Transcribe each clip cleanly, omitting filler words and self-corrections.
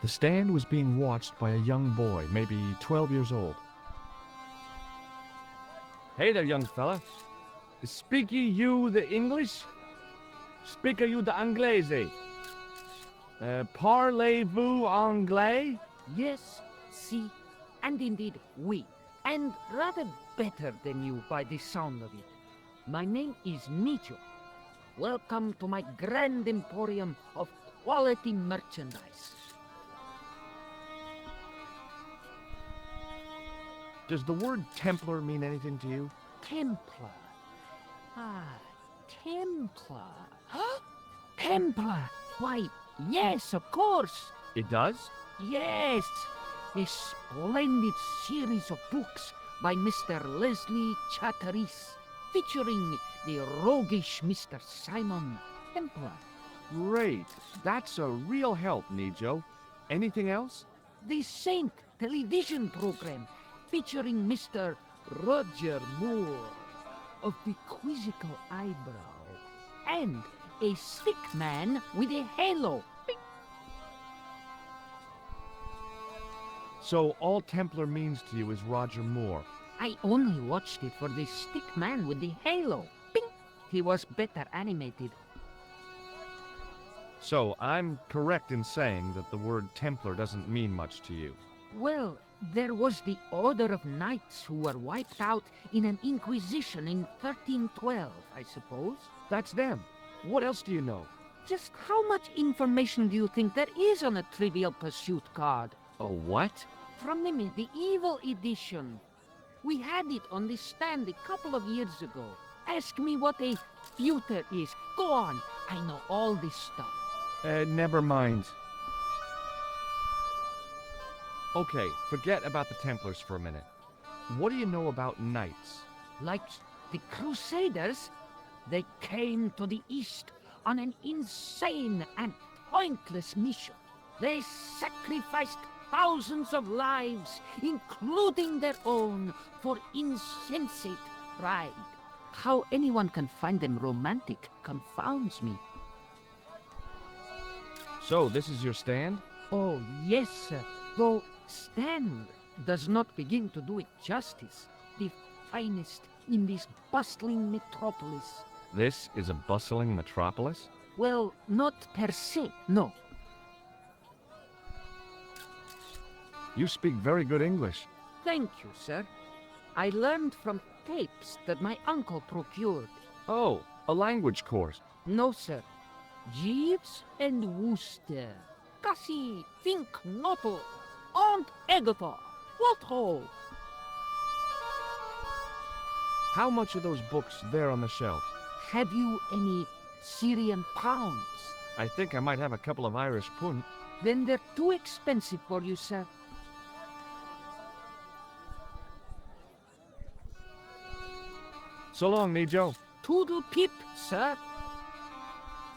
The stand was being watched by a young boy, maybe 12 years old. Hey there, young fella. Speak ye you the English? Speak you the Anglaise? Parlez-vous anglais? Yes, si, and indeed oui, and rather better than you by the sound of it. My name is Nicho. Welcome to my grand emporium of quality merchandise. Does the word Templar mean anything to you? Templar. Ah, Templar. Huh? Templar! Why, yes, of course. It does? Yes, a splendid series of books by Mr. Leslie Chatteris, featuring the roguish Mr. Simon Templar. Great. That's a real help, Nijo. Anything else? The Saint television program, featuring Mr. Roger Moore of the quizzical eyebrow, and a stick man with a halo. So all Templar means to you is Roger Moore. I only watched it for the stick man with the halo. Bing! He was better animated. So I'm correct in saying that the word Templar doesn't mean much to you. Well, there was the Order of Knights who were wiped out in an Inquisition in 1312, I suppose. That's them. What else do you know? Just how much information do you think there is on a Trivial Pursuit card? A what? From the medieval edition. We had it on the stand a couple of years ago. Ask me what a feuter is. Go on, I know all this stuff. Never mind. Okay, forget about the Templars for a minute. What do you know about knights? Like the Crusaders, they came to the East on an insane and pointless mission. They sacrificed thousands of lives, including their own, for insensate pride. How anyone can find them romantic confounds me. So, this is your stand? Oh, yes, sir. Though stand does not begin to do it justice. The finest in this bustling metropolis. This is a bustling metropolis? Well, not per se, no. You speak very good English. Thank you, sir. I learned from tapes that my uncle procured. Oh, a language course. No, sir. Jeeves and Wooster. Cassie, Fink, Noto, Aunt Agatha. What ho? How much are those books there on the shelf? Have you any Syrian pounds? I think I might have a couple of Irish pund. Then they're too expensive for you, sir. So long, Nijo. Toodle pip, sir.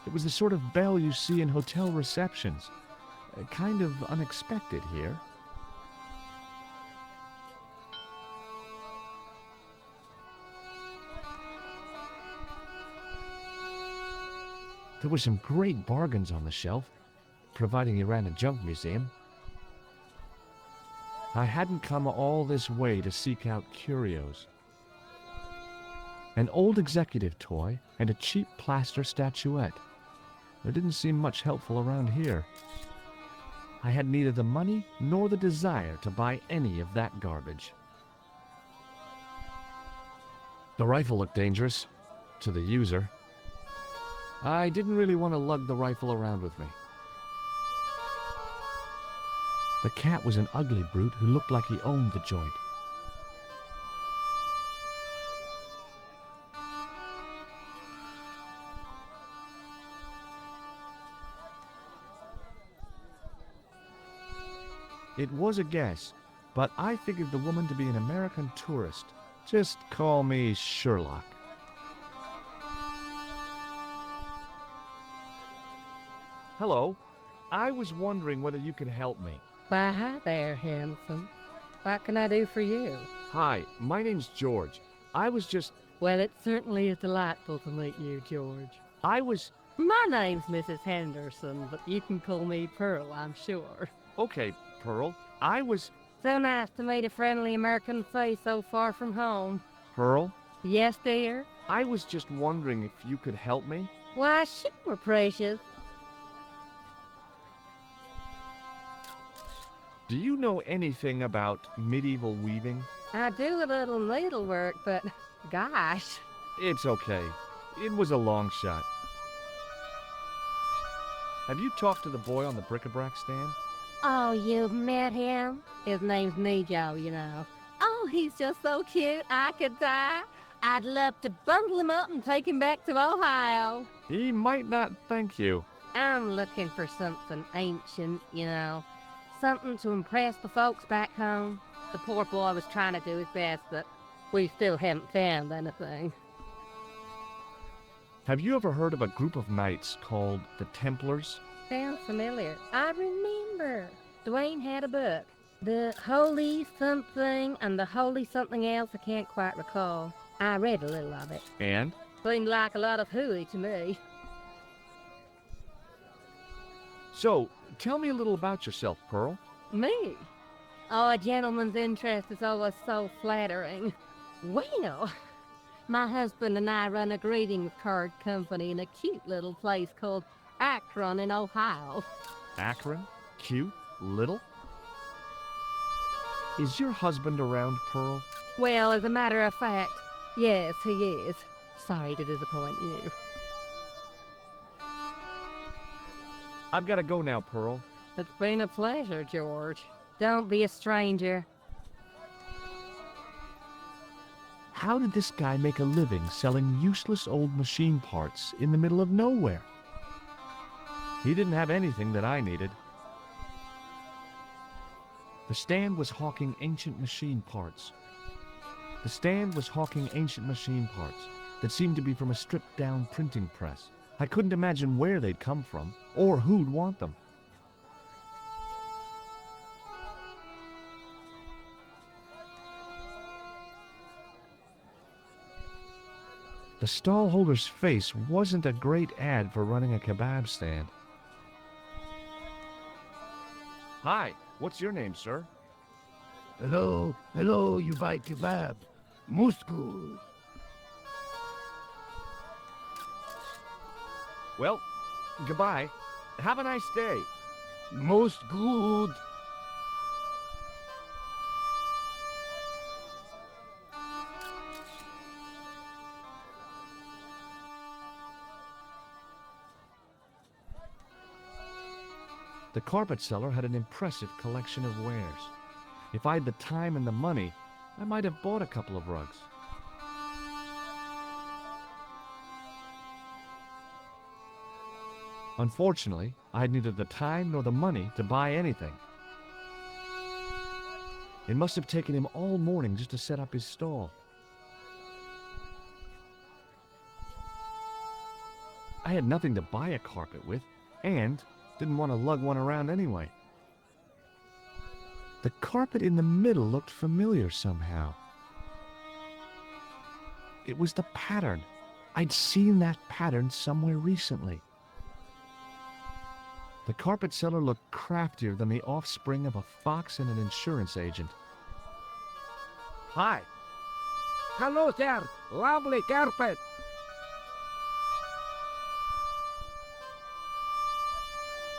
It was the sort of bell you see in hotel receptions. Kind of unexpected here. There were some great bargains on the shelf, providing you ran a junk museum. I hadn't come all this way to seek out curios. An old executive toy and a cheap plaster statuette. There didn't seem much helpful around here. I had neither the money nor the desire to buy any of that garbage. The rifle looked dangerous, to the user. I didn't really want to lug the rifle around with me. The cat was an ugly brute who looked like he owned the joint. It was a guess, but I figured the woman to be an American tourist. Just call me Sherlock. Hello. I was wondering whether you could help me. Why, hi there, handsome. What can I do for you? Hi, my name's George. I was just... Well, it certainly is delightful to meet you, George. I was... My name's Mrs. Henderson, but you can call me Pearl, I'm sure. Okay, Pearl. I was... So nice to meet a friendly American face so far from home. Pearl? Yes, dear? I was just wondering if you could help me. Why, sure, precious. Do you know anything about medieval weaving? I do a little needlework, but gosh. It's okay. It was a long shot. Have you talked to the boy on the bric-a-brac stand? Oh, you've met him? His name's Nijo, you know. Oh, he's just so cute, I could die. I'd love to bundle him up and take him back to Ohio. He might not thank you. I'm looking for something ancient, you know. Something to impress the folks back home. The poor boy was trying to do his best, but we still haven't found anything. Have you ever heard of a group of knights called the Templars? Sounds familiar. I remember. Dwayne had a book. The Holy Something and the Holy Something Else, I can't quite recall. I read a little of it. And? Seemed like a lot of hooey to me. So, tell me a little about yourself, Pearl. Me? Oh, a gentleman's interest is always so flattering. Well, my husband and I run a greetings card company in a cute little place called Akron in Ohio. Akron? Cute? Little? Is your husband around, Pearl? Well, as a matter of fact, yes, he is. Sorry to disappoint you. I've got to go now, Pearl. It's been a pleasure, George. Don't be a stranger. How did this guy make a living selling useless old machine parts in the middle of nowhere? He didn't have anything that I needed. The stand was hawking ancient machine parts. that seemed to be from a stripped-down printing press. I couldn't imagine where they'd come from, or who'd want them. The stallholder's face wasn't a great ad for running a kebab stand. Hi, what's your name, sir? Hello, you buy kebab. Most good. Well, goodbye. Have a nice day. Most good. The carpet seller had an impressive collection of wares. If I had the time and the money, I might have bought a couple of rugs. Unfortunately, I had neither the time nor the money to buy anything. It must have taken him all morning just to set up his stall. I had nothing to buy a carpet with, and didn't want to lug one around anyway. The carpet in the middle looked familiar somehow. It was the pattern. I'd seen that pattern somewhere recently. The carpet seller looked craftier than the offspring of a fox and an insurance agent. Hi. Hello, sir. Lovely carpet.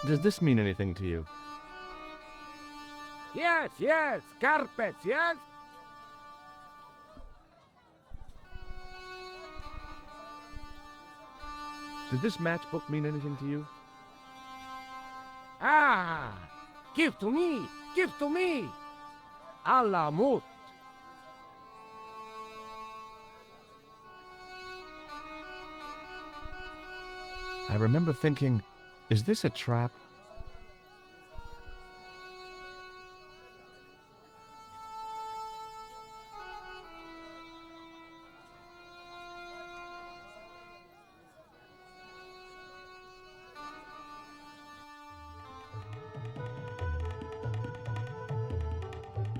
Does this mean anything to you? Yes, carpets, yes. Does this matchbook mean anything to you? Ah, give to me. A la mode. I remember thinking, is this a trap?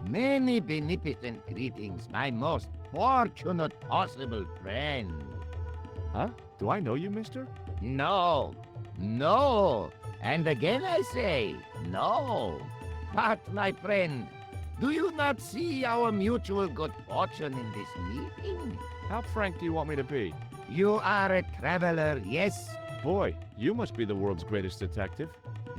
Many beneficent greetings, my most fortunate possible friend. Huh? Do I know you, mister? No. And again I say, no. But, my friend, do you not see our mutual good fortune in this meeting? How frank do you want me to be? You are a traveler, yes? Boy, you must be the world's greatest detective.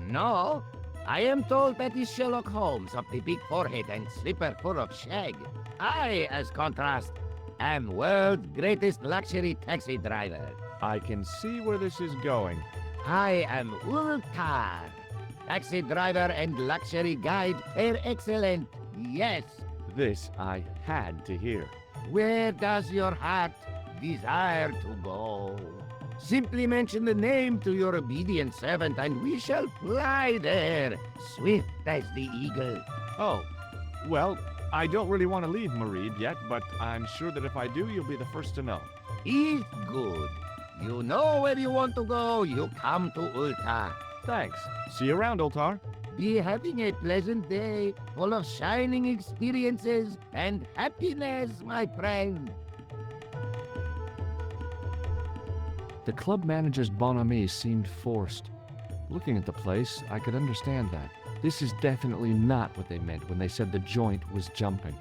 No, I am told that is Sherlock Holmes of the big forehead and slipper full of shag. I, as contrast, am world's greatest luxury taxi driver. I can see where this is going. I am Ultar, taxi driver and luxury guide per excellent. Yes. This I had to hear. Where does your heart desire to go? Simply mention the name to your obedient servant and we shall fly there, swift as the eagle. Oh, well, I don't really want to leave Marib yet, but I'm sure that if I do, you'll be the first to know. Is good. You know where you want to go, you come to Ultar. Thanks. See you around, Ultar. Be having a pleasant day, full of shining experiences and happiness, my friend. The club manager's bonhomie seemed forced. Looking at the place, I could understand that. This is definitely not what they meant when they said the joint was jumping.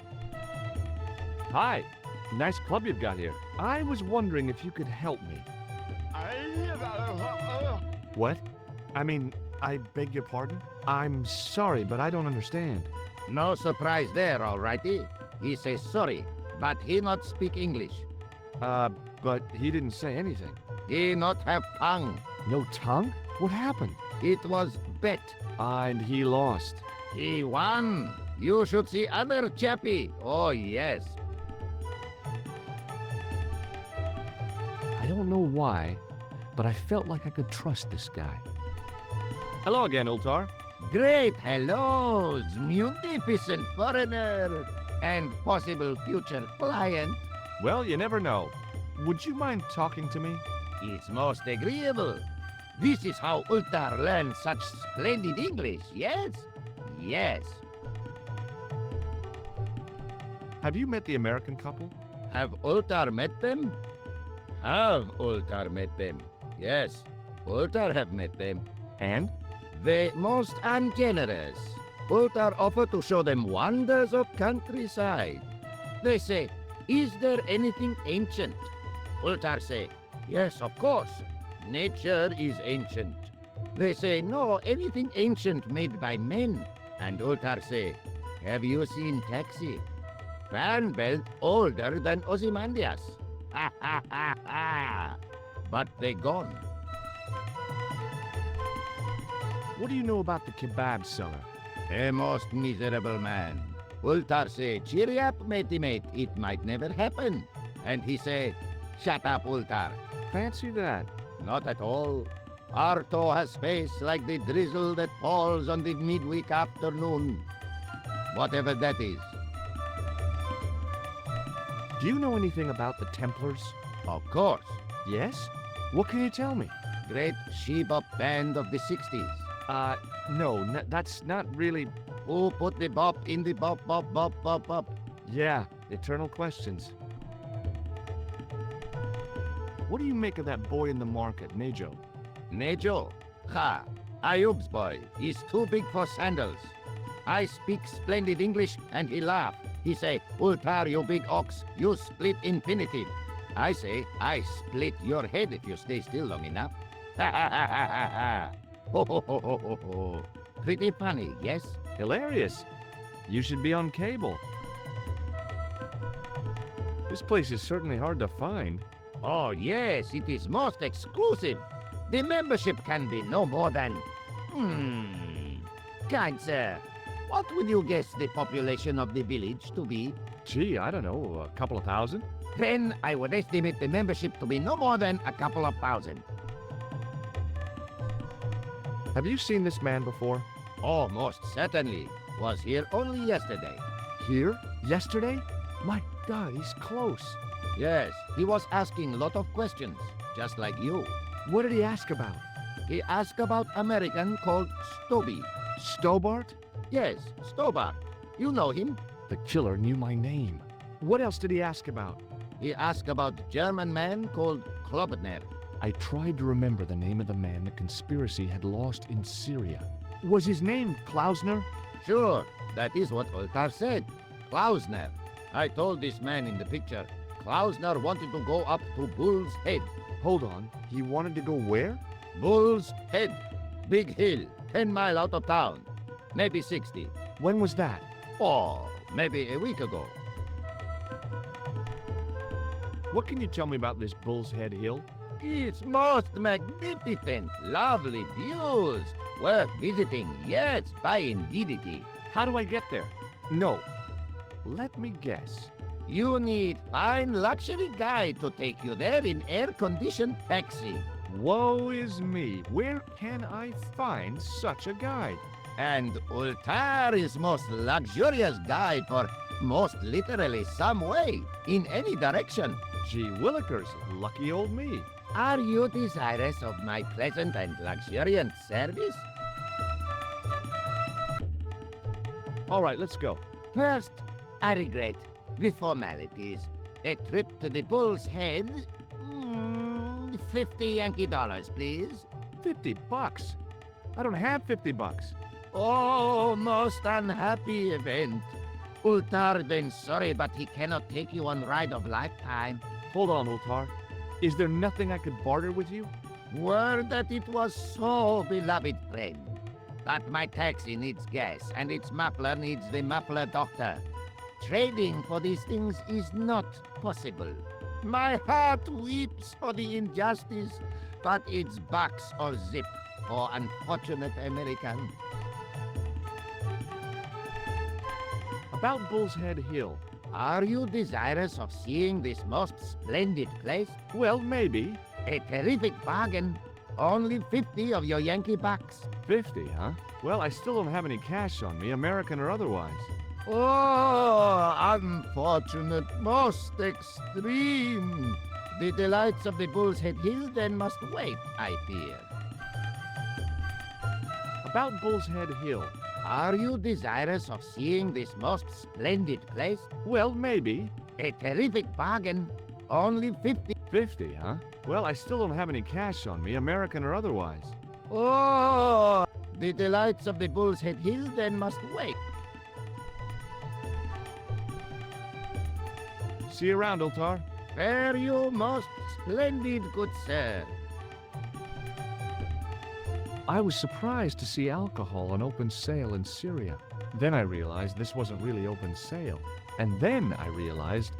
Hi, nice club you've got here. I was wondering if you could help me. What? I mean, I beg your pardon? I'm sorry, but I don't understand. No surprise there, alrighty. He says sorry, but he not speak English. But he didn't say anything. He not have tongue. No tongue? What happened? It was bet. And he lost. He won. You should see other chappie. Oh, yes. I don't know why, but I felt like I could trust this guy. Hello again, Ultar. Great hellos, munificent foreigner, and possible future client. Well, you never know. Would you mind talking to me? It's most agreeable. This is how Ultar learns such splendid English, yes? Yes. Have you met the American couple? Have Ultar met them? Have Ultar met them? Yes, Ultar have met them. And? They most ungenerous. Ultar offer to show them wonders of countryside. They say, is there anything ancient? Ultar say, yes, of course. Nature is ancient. They say, no, anything ancient made by men. And Ultar say, have you seen Taxi? Fan belt older than Ozymandias. Ha ha ha ha. But they gone. What do you know about the kebab seller? A most miserable man. Ultar say, cheer up, matey mate, it might never happen. And he say, shut up, Ultar. Fancy that. Not at all. Arto has face like the drizzle that falls on the midweek afternoon. Whatever that is. Do you know anything about the Templars? Of course. Yes? What can you tell me? Great she-bop band of the 60s. No, that's not really... Who put the bop in the bop, bop, bop, bop, bop? Yeah, eternal questions. What do you make of that boy in the market, Nejo? Nejo? Ha! Ayub's boy. He's too big for sandals. I speak splendid English and he laugh. He say, Ultar, you big ox, you split infinitive. I say, I split your head if you stay still long enough. Ha ha ha ha ha ha. Ho ho ho ho ho ho. Pretty funny, yes? Hilarious. You should be on cable. This place is certainly hard to find. Oh yes, it is most exclusive. The membership can be no more than... Kind sir, what would you guess the population of the village to be? Gee, I don't know, a couple of thousand? Then I would estimate the membership to be no more than a couple of thousand. Have you seen this man before? Oh, most certainly. Was here only yesterday. Here? Yesterday? My God, he's close. Yes, he was asking a lot of questions, just like you. What did he ask about? He asked about American called Stoby. Stobart? Yes, Stobart. You know him. The killer knew my name. What else did he ask about? He asked about German man called Klobner. I tried to remember the name of the man the conspiracy had lost in Syria. Was his name Klausner? Sure, that is what Ultar said. Klausner. I told this man in the picture. Klausner wanted to go up to Bull's Head. Hold on, he wanted to go where? Bull's Head. Big hill, 10 mile out of town. Maybe 60. When was that? Oh, maybe a week ago. What can you tell me about this Bull's Head Hill? It's most magnificent. Lovely views. Worth visiting, yes, by indeedity. How do I get there? No. Let me guess. You need fine luxury guide to take you there in air-conditioned taxi. Woe is me. Where can I find such a guide? And Ultar is most luxurious guide for most literally some way, in any direction. Gee willikers, lucky old me. Are you desirous of my pleasant and luxuriant service? All right, let's go. First, I regret the formalities. A trip to the Bull's Head, $50 Yankee dollars, please. $50? I don't have $50. Oh, most unhappy event. Ultar then sorry, but he cannot take you on ride of lifetime. Hold on, Ultar. Is there nothing I could barter with you? Word that it was so, beloved friend. But my taxi needs gas, and its muffler needs the muffler doctor. Trading for these things is not possible. My heart weeps for the injustice, but it's bucks or zip for unfortunate American. About Bull's Head Hill. Are you desirous of seeing this most splendid place? Well, maybe. A terrific bargain. Only 50 of your Yankee bucks. 50, huh? Well, I still don't have any cash on me, American or otherwise. Oh, unfortunate, most extreme. The delights of the Bull's Head Hill then must wait, I fear. About Bull's Head Hill. Are you desirous of seeing this most splendid place? Well, maybe. A terrific bargain. Only 50. 50, huh? Well, I still don't have any cash on me, American or otherwise. Oh, the delights of the Bull's Head Hill then must wait. See you around, Ultar. Fare you most splendid, good sir. I was surprised to see alcohol on open sale in Syria. Then I realized this wasn't really open sale. And then I realized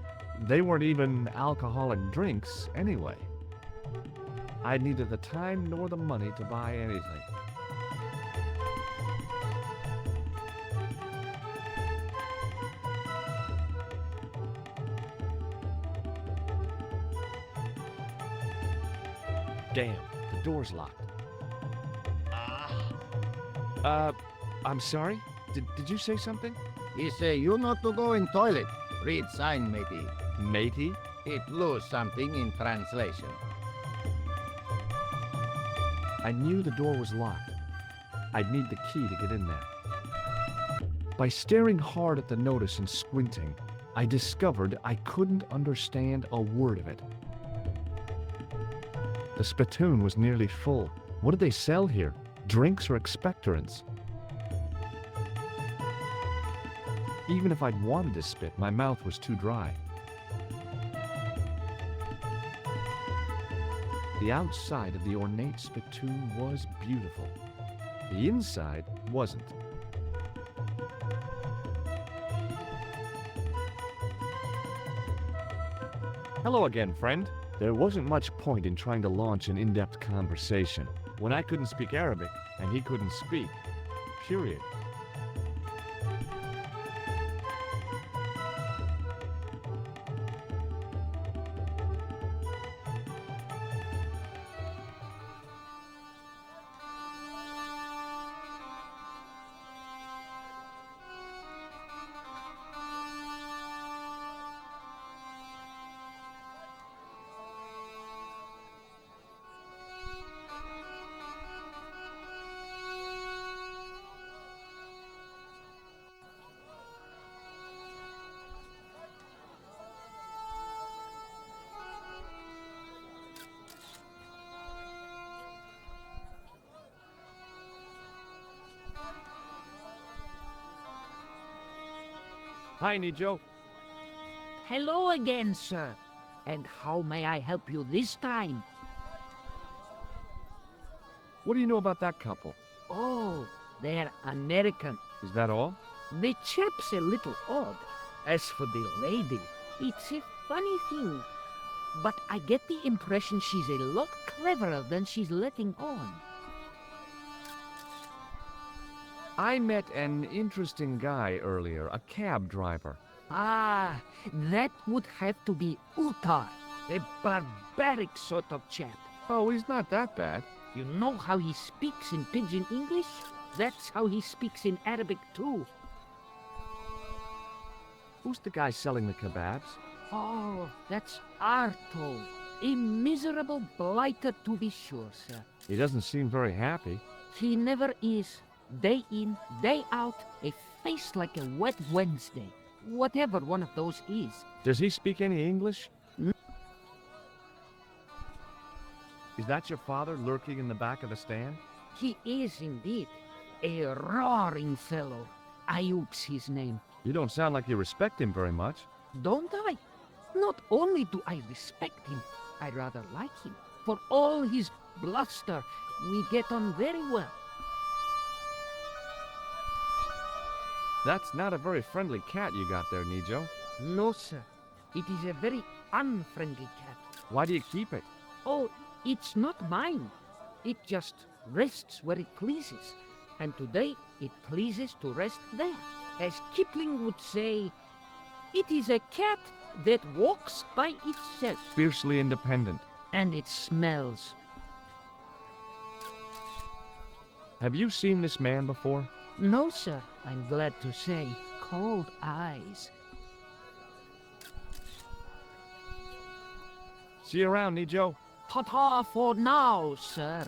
they weren't even alcoholic drinks anyway. I had neither the time nor the money to buy anything. Damn, the door's locked. I'm sorry? Did you say something? He say you not to go in toilet. Read sign, matey. Matey? It lose something in translation. I knew the door was locked. I'd need the key to get in there. By staring hard at the notice and squinting, I discovered I couldn't understand a word of it. The spittoon was nearly full. What did they sell here? Drinks or expectorants? Even if I'd wanted to spit, my mouth was too dry. The outside of the ornate spittoon was beautiful. The inside wasn't. Hello again, friend. There wasn't much point in trying to launch an in-depth conversation when I couldn't speak Arabic and he couldn't speak. Period. Hi, Nijo. Hello again, sir. And how may I help you this time? What do you know about that couple? Oh, they're American. Is that all? The chap's a little odd. As for the lady, it's a funny thing. But I get the impression she's a lot cleverer than she's letting on. I met an interesting guy earlier, a cab driver. Ah, that would have to be Utar, a barbaric sort of chap. Oh, he's not that bad. You know how he speaks in Pidgin English? That's how he speaks in Arabic too. Who's the guy selling the kebabs? Oh, that's Arto. A miserable blighter to be sure, sir. He doesn't seem very happy. He never is. Day in, day out, a face like a wet Wednesday. Whatever one of those is. Does he speak any English? Mm. Is that your father lurking in the back of the stand? He is indeed. A roaring fellow. Ayub's his name. You don't sound like you respect him very much. Don't I? Not only do I respect him, I rather like him. For all his bluster, we get on very well. That's not a very friendly cat you got there, Nijo. No, sir. It is a very unfriendly cat. Why do you keep it? Oh, it's not mine. It just rests where it pleases. And today, it pleases to rest there. As Kipling would say, it is a cat that walks by itself. Fiercely independent. And it smells. Have you seen this man before? No, sir, I'm glad to say. Cold eyes. See you around, Nijo. Ta-ta for now, sir.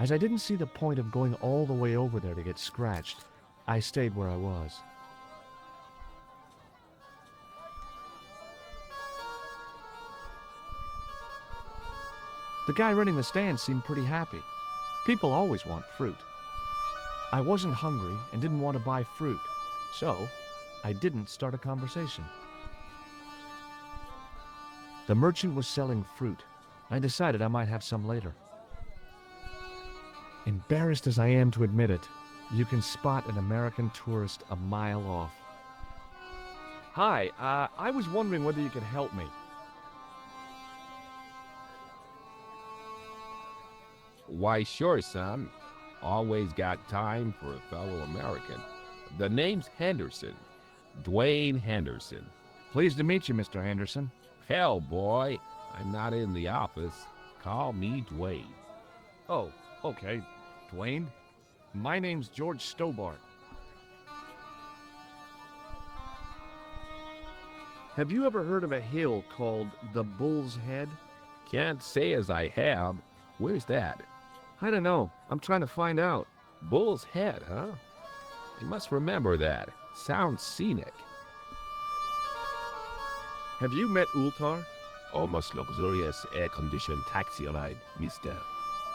As I didn't see the point of going all the way over there to get scratched, I stayed where I was. The guy running the stand seemed pretty happy. People always want fruit. I wasn't hungry and didn't want to buy fruit, so I didn't start a conversation. The merchant was selling fruit. I decided I might have some later. Embarrassed as I am to admit it, you can spot an American tourist a mile off. Hi, I was wondering whether you could help me. Why, sure, son. Always got time for a fellow American. The name's Henderson. Dwayne Henderson. Pleased to meet you, Mr. Henderson. Hell, boy, I'm not in the office. Call me Dwayne. Oh, okay. Dwayne? My name's George Stobart. Have you ever heard of a hill called the Bull's Head? Can't say as I have. Where's that? I don't know. I'm trying to find out. Bull's Head, huh? You must remember that. Sounds scenic. Have you met Ultar? Almost luxurious air-conditioned taxi ride, mister.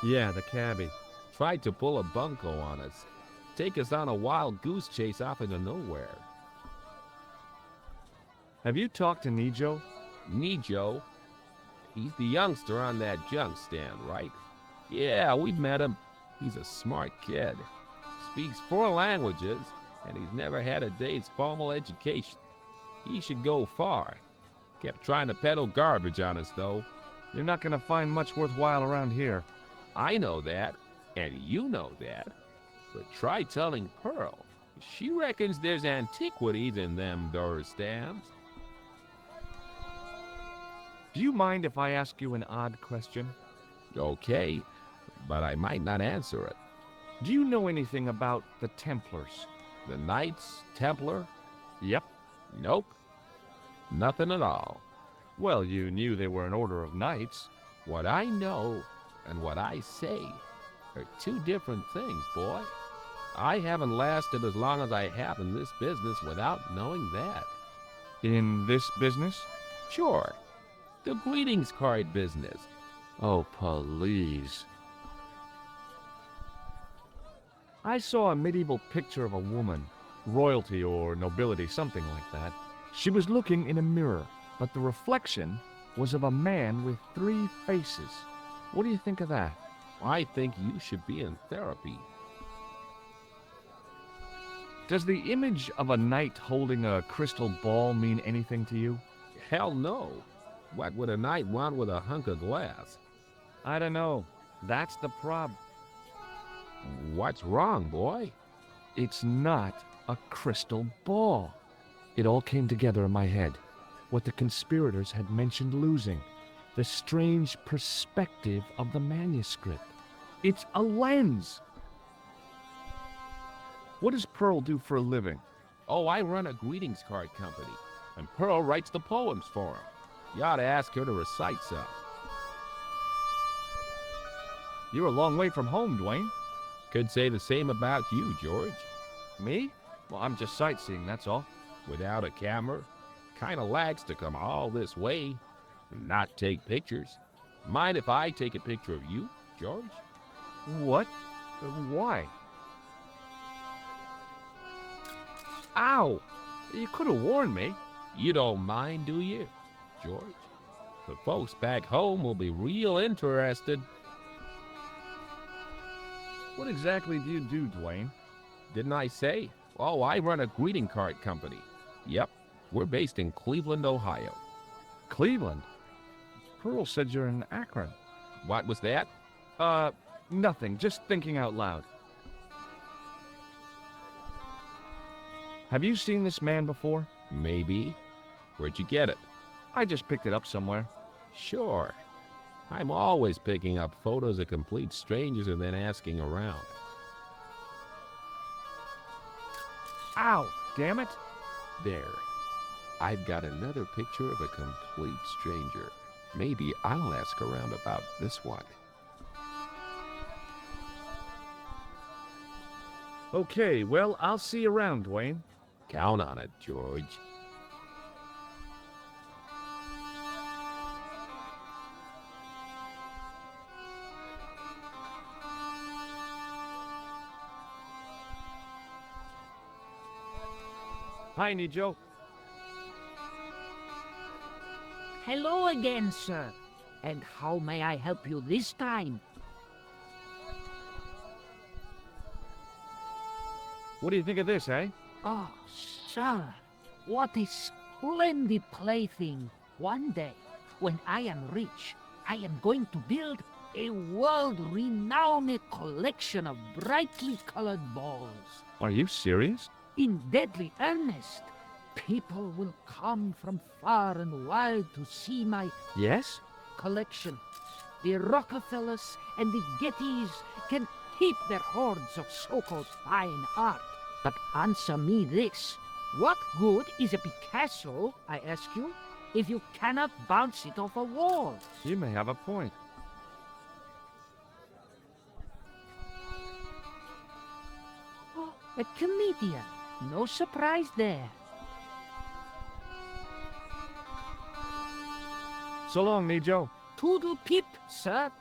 Yeah, the cabbie. Tried to pull a bunco on us. Take us on a wild goose chase off into nowhere. Have you talked to Nijo? Nijo? He's the youngster on that junk stand, right? Yeah, we've met him. He's a smart kid. Speaks 4 languages, and he's never had a day's formal education. He should go far. Kept trying to peddle garbage on us, though. You're not going to find much worthwhile around here. I know that, and you know that. But try telling Pearl. She reckons there's antiquities in them there stands. Do you mind if I ask you an odd question? Okay, but I might not answer it. Do you know anything about the Templars? The Knights Templar? Yep. Nope. Nothing at all. Well, you knew they were an order of knights. What I know and what I say are 2 different things, boy. I haven't lasted as long as I have in this business without knowing that. In this business? Sure. The greetings card business. Oh, please. I saw a medieval picture of a woman, royalty or nobility, something like that. She was looking in a mirror, but the reflection was of a man with 3 faces. What do you think of that? I think you should be in therapy. Does the image of a knight holding a crystal ball mean anything to you? Hell no. What would a knight want with a hunk of glass? I don't know. That's the problem. What's wrong, boy? It's not a crystal ball. It all came together in my head. What the conspirators had mentioned losing. The strange perspective of the manuscript. It's a lens. What does Pearl do for a living? Oh, I run a greetings card company, and Pearl writes the poems for him. You ought to ask her to recite some. You're a long way from home, Dwayne. Could say the same about you, George. Me? Well, I'm just sightseeing, that's all. Without a camera, kinda lags to come all this way and not take pictures. Mind if I take a picture of you, George? What? Why? Ow! You could have warned me. You don't mind, do you, George? The folks back home will be real interested. What exactly do you do, Dwayne? Didn't I say? Oh, I run a greeting card company. Yep, we're based in Cleveland, Ohio. Cleveland? Pearl said you're in Akron. What was that? Nothing. Just thinking out loud. Have you seen this man before? Maybe. Where'd you get it? I just picked it up somewhere. Sure. I'm always picking up photos of complete strangers and then asking around. Ow! Damn it! There. I've got another picture of a complete stranger. Maybe I'll ask around about this one. Okay, well, I'll see you around, Dwayne. Count on it, George. Hi, Nijo. Hello again, sir. And how may I help you this time? What do you think of this, eh? Oh, sir, what a splendid plaything. One day, when I am rich, I am going to build a world-renowned collection of brightly colored balls. Are you serious? In deadly earnest, people will come from far and wide to see my Yes? collection. The Rockefellers and the Gettys can keep their hoards of so-called fine art. But answer me this. What good is a Picasso, I ask you, if you cannot bounce it off a wall? You may have a point. Oh, a comedian. No surprise there. So long, Nijo. Toodle pip, sir.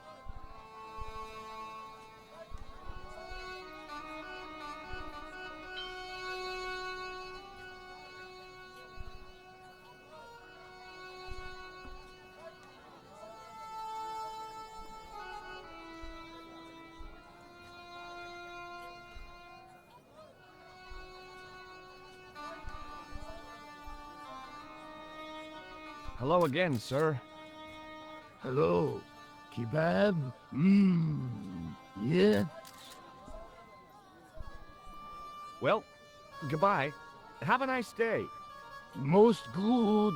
Hello again, sir. Hello. Kebab? Yeah? Well, goodbye. Have a nice day. Most good.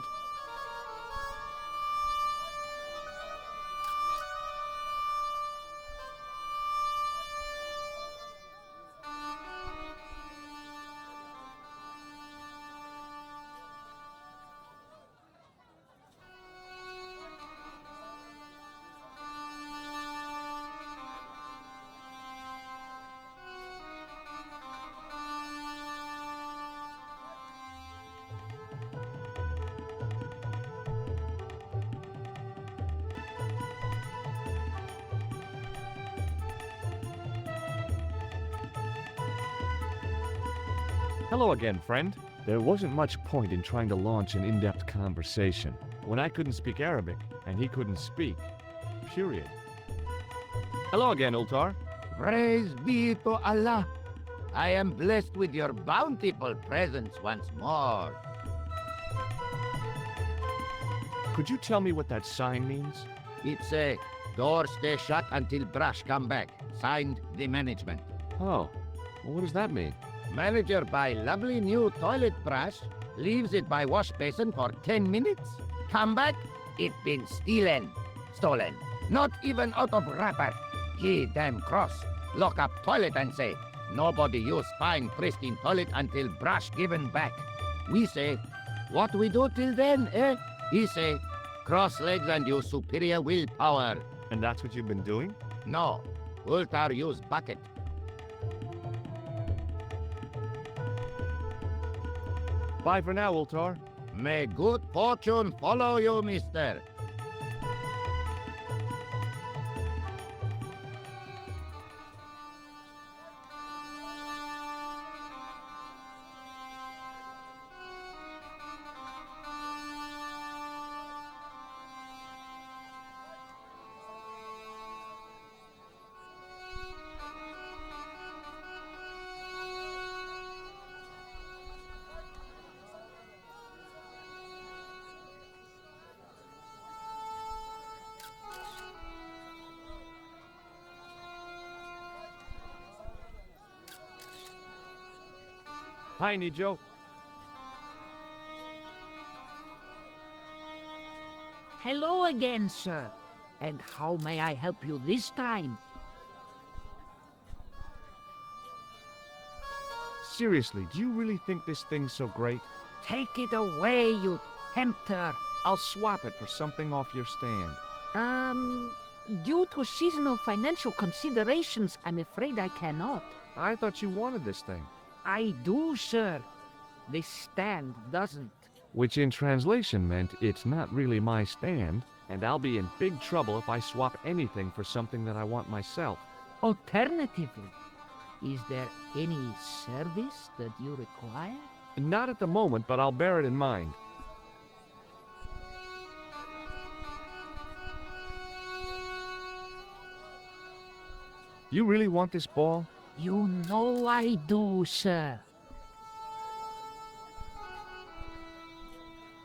Hello again, friend. There wasn't much point in trying to launch an in-depth conversation when I couldn't speak Arabic and he couldn't speak. Period. Hello again, Ultar. Praise be to Allah. I am blessed with your bountiful presence once more. Could you tell me what that sign means? It's a door stay shut until brush come back. Signed, the management. Oh, well, what does that mean? Manager buy lovely new toilet brush, leaves it by wash basin for 10 minutes. Come back, it been stolen. Not even out of wrapper. He damn cross. Lock up toilet and say, nobody use fine pristine toilet until brush given back. We say, what we do till then, eh? He say, cross legs and use superior willpower. And that's what you've been doing? No, Ultar use bucket. Bye for now, Ultar. May good fortune follow you, mister. Hi, Nijo. Hello again, sir. And how may I help you this time? Seriously, do you really think this thing's so great? Take it away, you tempter. I'll swap it for something off your stand. Due to seasonal financial considerations, I'm afraid I cannot. I thought you wanted this thing. I do, sir. This stand doesn't. Which in translation meant it's not really my stand, and I'll be in big trouble if I swap anything for something that I want myself. Alternatively, is there any service that you require? Not at the moment, but I'll bear it in mind. You really want this ball? You know I do, sir.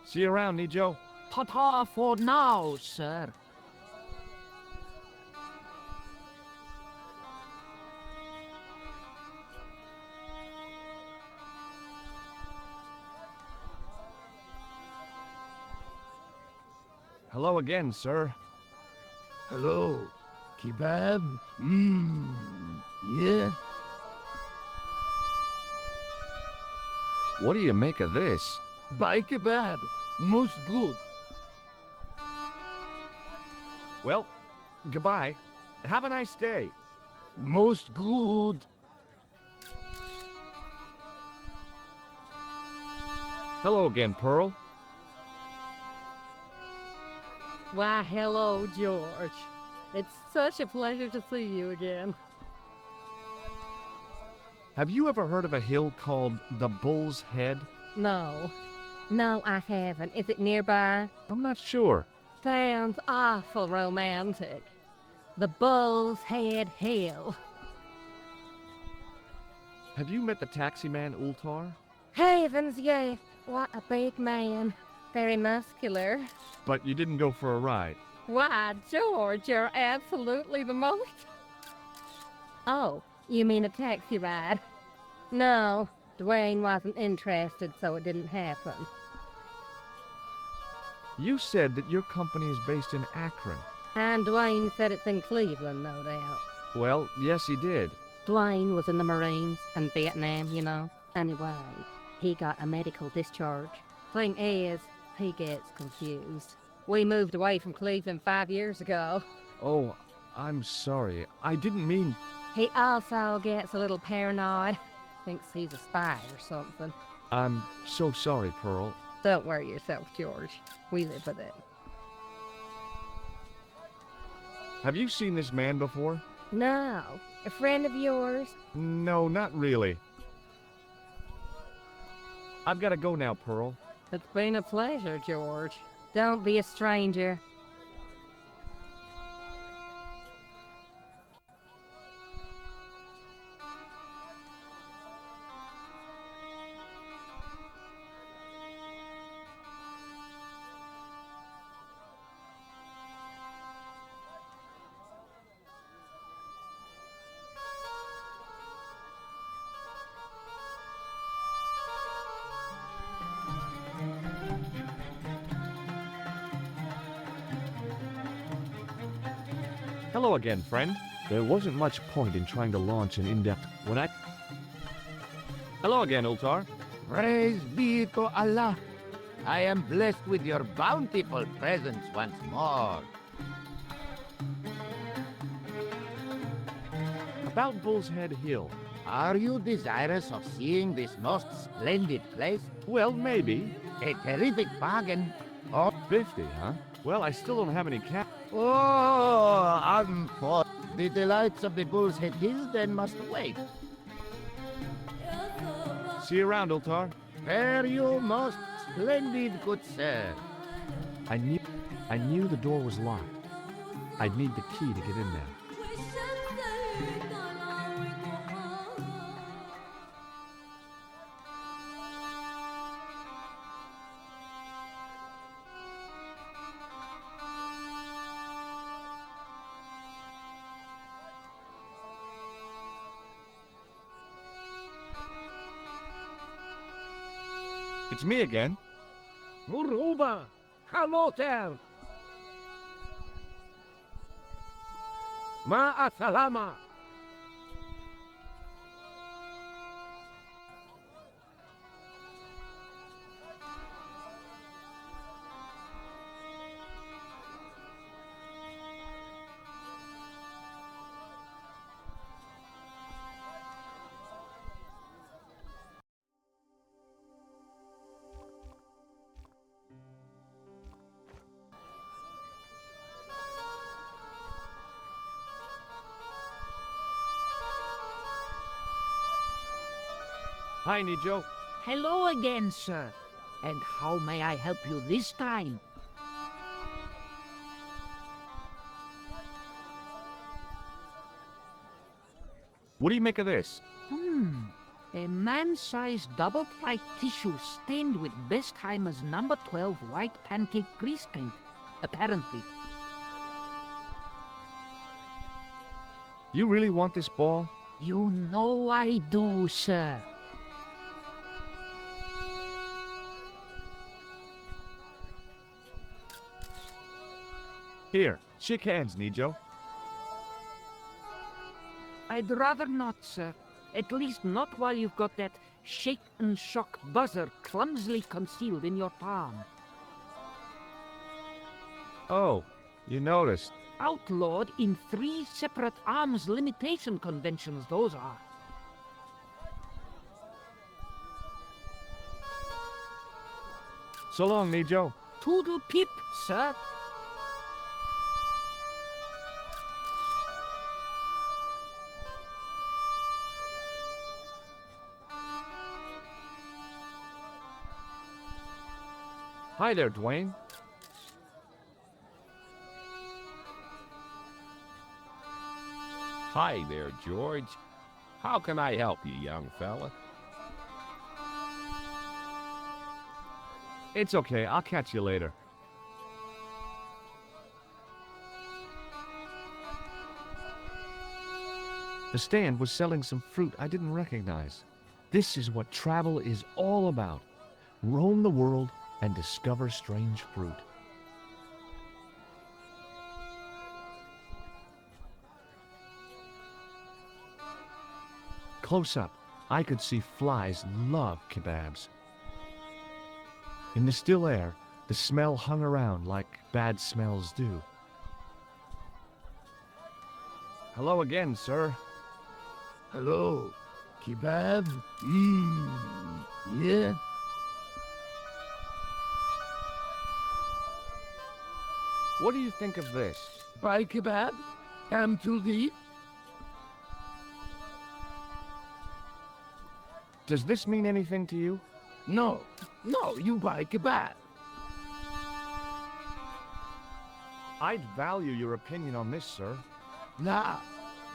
See you around, Nijo. Ta-ta for now, sir. Hello again, sir. Hello. Kebab? Yeah? What do you make of this? Buy kebab. Most good. Well, goodbye. Have a nice day. Most good. Hello again, Pearl. Why, hello, George. It's such a pleasure to see you again. Have you ever heard of a hill called the Bull's Head? No. No, I haven't. Is it nearby? I'm not sure. Sounds awful romantic. The Bull's Head Hill. Have you met the taxi man, Ultar? Heavens, yeah. What a big man. Very muscular. But you didn't go for a ride. Why, George, you're absolutely the most... Oh, you mean a taxi ride? No, Dwayne wasn't interested, so it didn't happen. You said that your company is based in Akron. And Dwayne said it's in Cleveland, no doubt. Well, yes, he did. Dwayne was in the Marines and Vietnam, you know. Anyway, he got a medical discharge. Thing is, he gets confused. We moved away from Cleveland 5 years ago. Oh, I'm sorry. I didn't mean... He also gets a little paranoid. Thinks he's a spy or something. I'm so sorry, Pearl. Don't worry yourself, George. We live with it. Have you seen this man before? No. A friend of yours? No, not really. I've got to go now, Pearl. It's been a pleasure, George. Don't be a stranger. Hello again, friend. There wasn't much point in trying to launch an in-depth when I... Hello again, Ultar. Praise be to Allah. I am blessed with your bountiful presence once more. About Bull's Head Hill. Are you desirous of seeing this most splendid place? Well, maybe. A terrific bargain. Oh, 50, huh? Well, I still don't have any cash. oh, unfortunate. The delights of the Bull's Head Hills then must wait. See you around, Ultar. Fare you most splendid, good sir. I knew the door was locked. I'd need the key to get in there. It's me again. Muruba! Hello there! Ma'asalama! Hi, Nijo. Hello again, sir. And how may I help you this time? What do you make of this? A man-sized double-ply tissue stained with Bestheimer's number 12 white pancake grease paint, apparently. You really want this ball? You know I do, sir. Here, shake hands, Nijo. I'd rather not, sir. At least not while you've got that shake and shock buzzer clumsily concealed in your palm. Oh, you noticed. Outlawed in 3 separate arms limitation conventions, those are. So long, Nijo. Toodle pip, sir. Hi there, Dwayne. Hi there, George. How can I help you, young fella? It's okay, I'll catch you later. The stand was selling some fruit I didn't recognize. This is what travel is all about. Roam the world and discover strange fruit. Close up, I could see flies love kebabs. In the still air, the smell hung around like bad smells do. Hello again, sir. Hello. Kebab? Yeah? What do you think of this? By kebab? Am to thee? Does this mean anything to you? No, you buy kebab. I'd value your opinion on this, sir. Nah,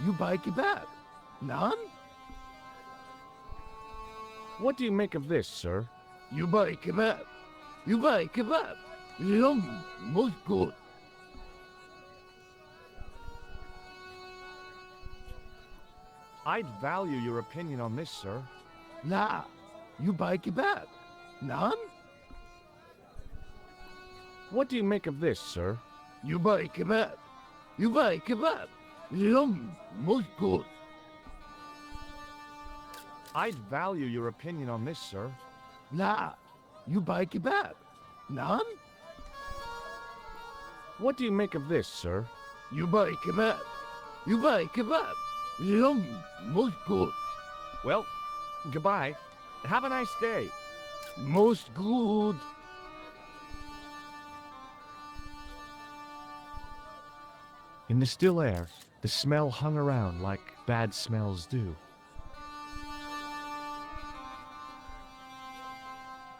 you buy kebab. None? What do you make of this, sir? You buy kebab. You buy kebab. Yum, most good. I'd value your opinion on this, sir. Nah, you buy kebab. None? What do you make of this, sir? You buy kebab. You buy kebab. Yum, most good. I'd value your opinion on this, sir. Nah, you buy kebab. None? What do you make of this, sir? You buy kebab. You buy kebab. Yum, most good. Well, goodbye. Have a nice day. Most good. In the still air, the smell hung around like bad smells do.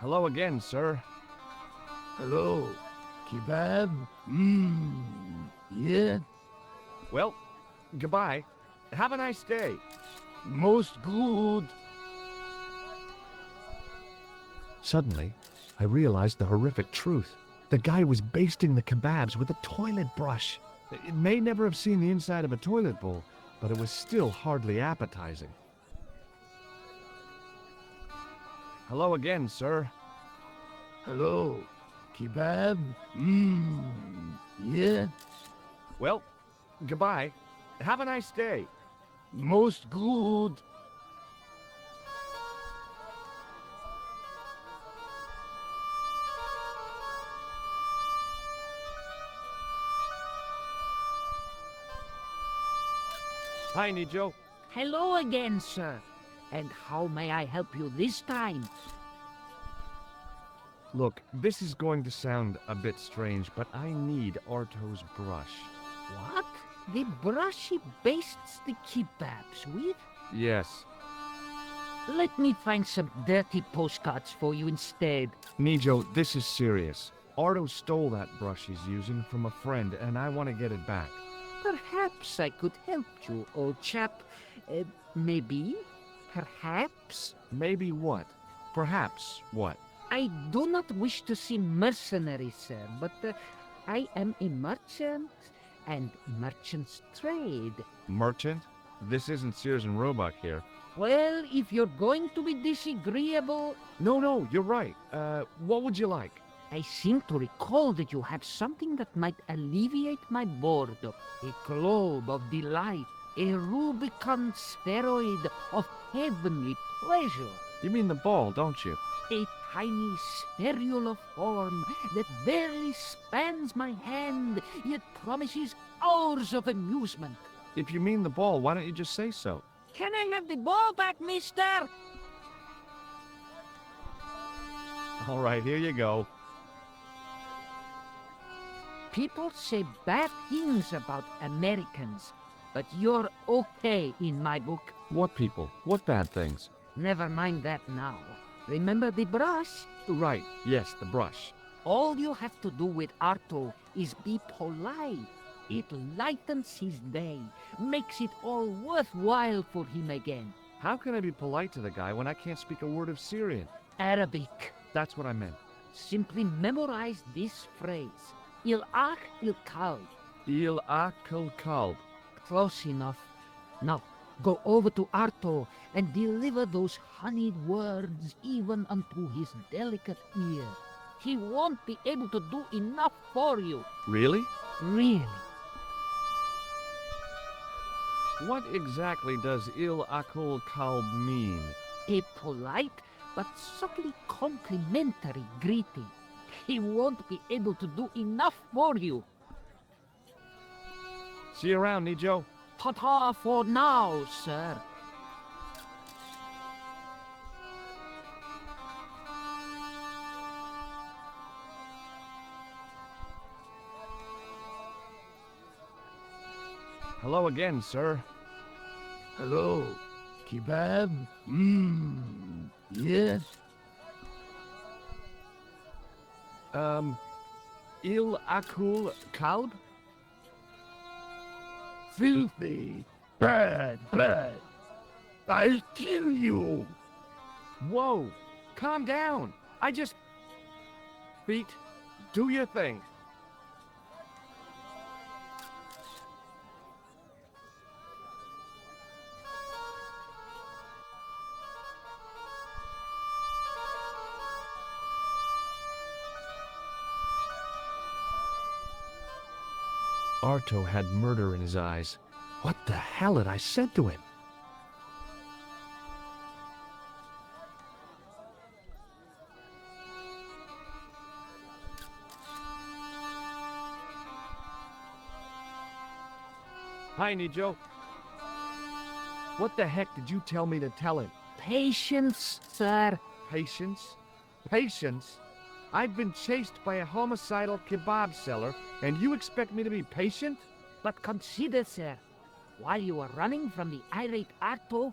Hello again, sir. Hello. Kebab? Yeah? Well, goodbye. Have a nice day. Most good. Suddenly, I realized the horrific truth. The guy was basting the kebabs with a toilet brush. It may never have seen the inside of a toilet bowl, but it was still hardly appetizing. Hello again, sir. Hello. Kebab? Yeah? Well, goodbye. Have a nice day. Most good. Hi, Nijo. Hello again, sir. And how may I help you this time? Look, this is going to sound a bit strange, but I need Arto's brush. What? The brush he bastes the kebabs with? Yes. Let me find some dirty postcards for you instead. Nijo, this is serious. Arto stole that brush he's using from a friend, and I want to get it back. Perhaps I could help you, old chap. Maybe? Perhaps? Maybe what? Perhaps what? I do not wish to seem mercenary, sir, but I am a merchant, and merchants trade. Merchant? This isn't Sears and Roebuck here. Well, if you're going to be disagreeable, No, you're right. What would you like? I seem to recall that you have something that might alleviate my boredom. A globe of delight, a Rubicon spheroid of heavenly pleasure. You mean the ball, don't you? A tiny spherule of form that barely spans my hand, yet promises hours of amusement. If you mean the ball, why don't you just say so? Can I have the ball back, mister? All right, here you go. People say bad things about Americans, but you're okay in my book. What people? What bad things? Never mind that now. Remember the brush? Right, yes, the brush. All you have to do with Arto is be polite. It lightens his day, makes it all worthwhile for him again. How can I be polite to the guy when I can't speak a word of Syrian? Arabic. That's what I meant. Simply memorize this phrase. Il ach il kalb. Il akal kalb. Close enough. Now, go over to Arto and deliver those honeyed words even unto his delicate ear. He won't be able to do enough for you. Really? Really. What exactly does il akal kalb mean? A polite but subtly complimentary greeting. He won't be able to do enough for you. See you around, Nijo. Ta-ta for now, sir. Hello again, sir. Hello. Kebab? Yeah? Il Akul Kalb? Filthy, bad blood. I'll kill you. Whoa! Calm down! I just... Feet, do your thing. Arto had murder in his eyes. What the hell had I said to him? Hi, Nijo. What the heck did you tell me to tell him? Patience, sir. Patience? Patience? I've been chased by a homicidal kebab seller, and you expect me to be patient? But consider, sir, while you were running from the irate Arto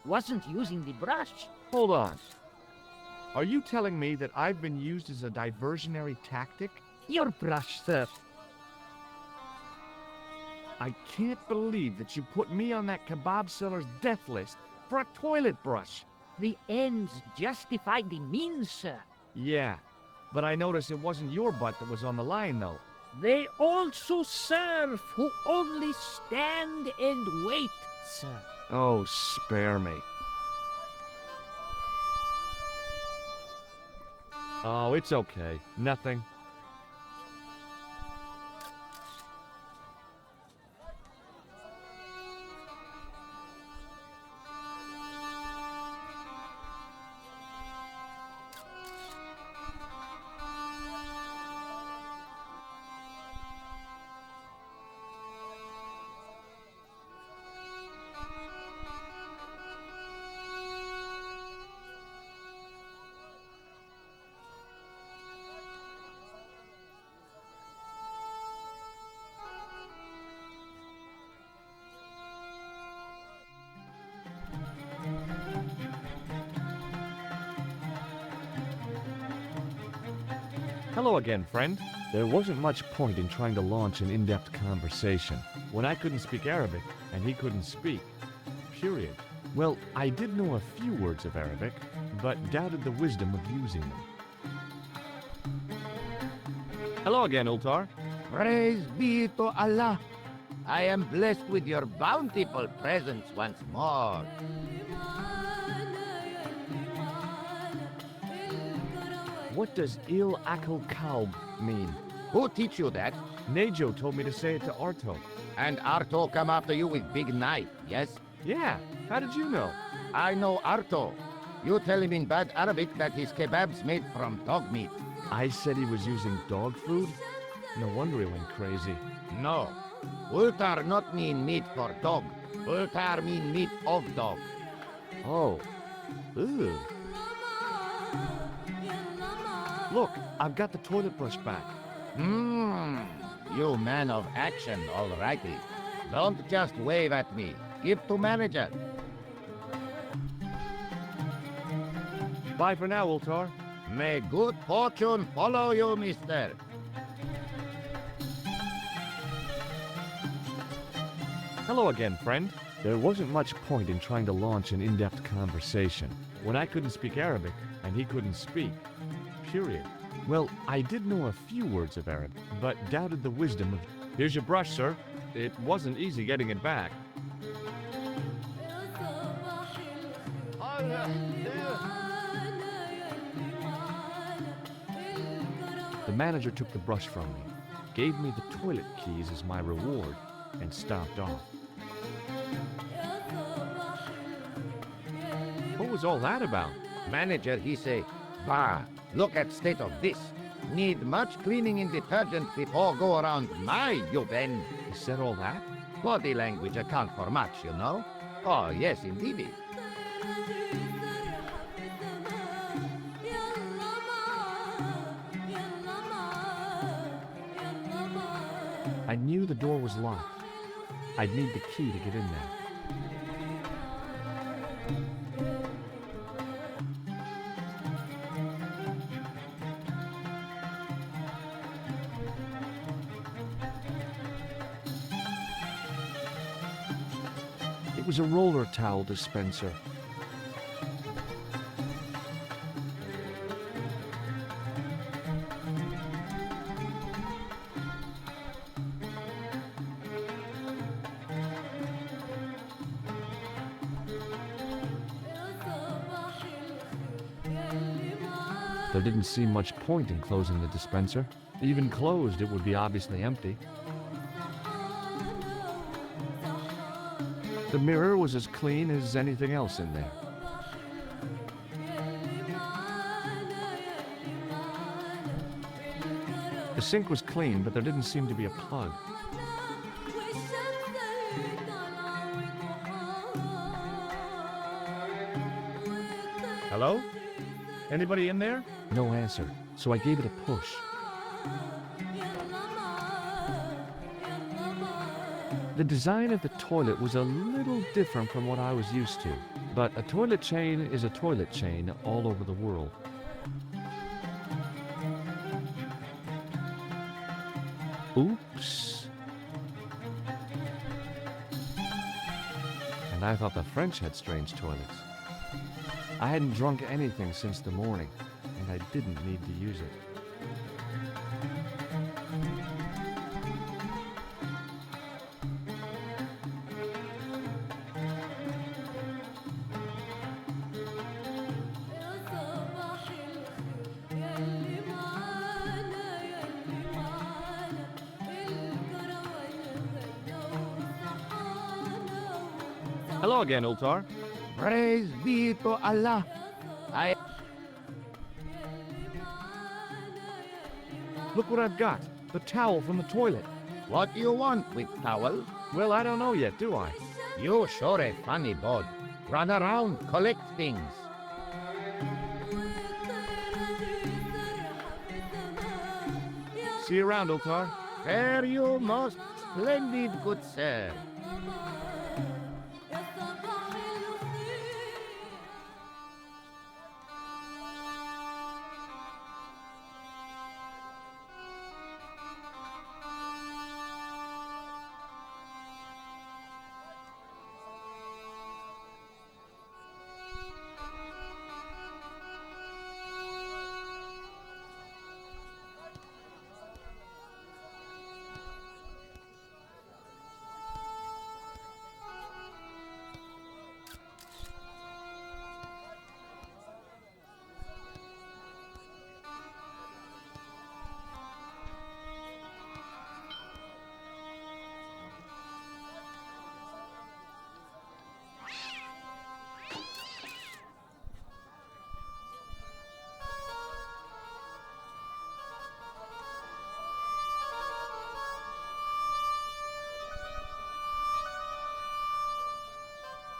wasn't using the brush. Hold on. Are you telling me that I've been used as a diversionary tactic? Your brush, sir. I can't believe that you put me on that kebab seller's death list for a toilet brush. The ends justified the means, sir. Yeah, but I noticed it wasn't your butt that was on the line, though. They also serve who only stand and wait, sir. Oh, spare me. Oh, it's okay. Nothing. Hello again, friend. There wasn't much point in trying to launch an in-depth conversation when I couldn't speak Arabic and he couldn't speak. Period. Well, I did know a few words of Arabic, but doubted the wisdom of using them. Hello again, Ultar. Praise be to Allah. I am blessed with your bountiful presence once more. What does Il Akal Kalb mean? Who teach you that? Nejo told me to say it to Arto. And Arto come after you with big knife, yes? Yeah, how did you know? I know Arto. You tell him in bad Arabic that his kebab's made from dog meat. I said he was using dog food? No wonder he went crazy. No. Ultar not mean meat for dog. Ultar mean meat of dog. Oh. Ew. Look, I've got the toilet brush back. You man of action, alrighty. Don't just wave at me. Give to manager. Bye for now, Ultar. May good fortune follow you, mister. Hello again, friend. There wasn't much point in trying to launch an in-depth conversation when I couldn't speak Arabic and he couldn't speak. Period. Well, I did know a few words of Arabic, but doubted the wisdom of... Here's your brush, sir. It wasn't easy getting it back. The manager took the brush from me, gave me the toilet keys as my reward, and stopped off. What was all that about? Manager, he say, bah, look at state of this. Need much cleaning in detergent before go around my you ben. He said all that? Body language account for much, you know. Oh, yes, indeed. I knew the door was locked. I'd need the key to get in there. It was a roller towel dispenser. There didn't seem much point in closing the dispenser. Even closed, it would be obviously empty. The mirror was as clean as anything else in there. The sink was clean, but there didn't seem to be a plug. Hello? Anybody in there? No answer, so I gave it a push. The design of the toilet was a little different from what I was used to, but a toilet chain is a toilet chain all over the world. Oops. And I thought the French had strange toilets. I hadn't drunk anything since the morning, and I didn't need to use it. Hello again, Ultar. Praise be to Allah. Look what I've got. The towel from the toilet. What do you want with towel? Well, I don't know yet, do I? You sure a funny bod. Run around, collect things. See you around, Ultar. Fare you most splendid, good sir.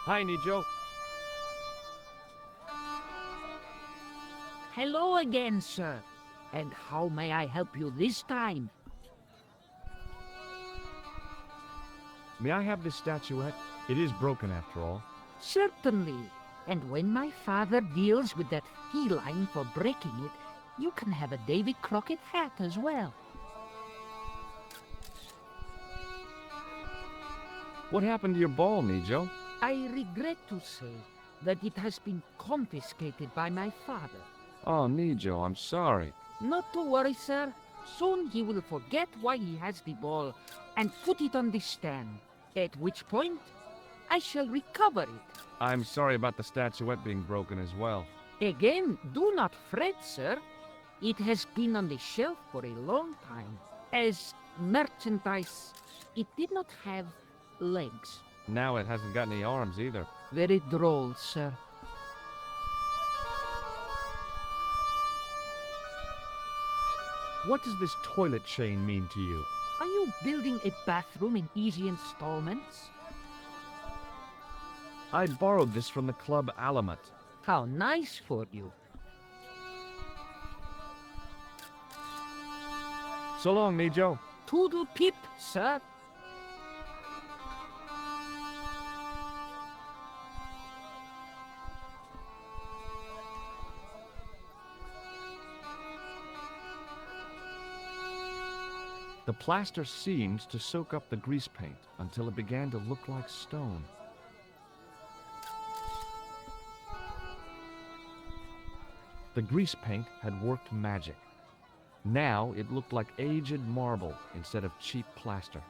Hi, Nijo. Hello again, sir. And how may I help you this time? May I have this statuette? It is broken after all. Certainly. And when my father deals with that feline for breaking it, you can have a Davy Crockett hat as well. What happened to your ball, Nijo? I regret to say that it has been confiscated by my father. Oh, Nijo, I'm sorry. Not to worry, sir. Soon he will forget why he has the ball and put it on the stand, at which point I shall recover it. I'm sorry about the statuette being broken as well. Again, do not fret, sir. It has been on the shelf for a long time. As merchandise, it did not have legs. Now it hasn't got any arms either. Very droll, sir. What does this toilet chain mean to you? Are you building a bathroom in easy installments? I borrowed this from the Club Alamat. How nice for you. So long, Nijo. Toodle pip, sir. The plaster seemed to soak up the grease paint until it began to look like stone. The grease paint had worked magic. Now it looked like aged marble instead of cheap plaster.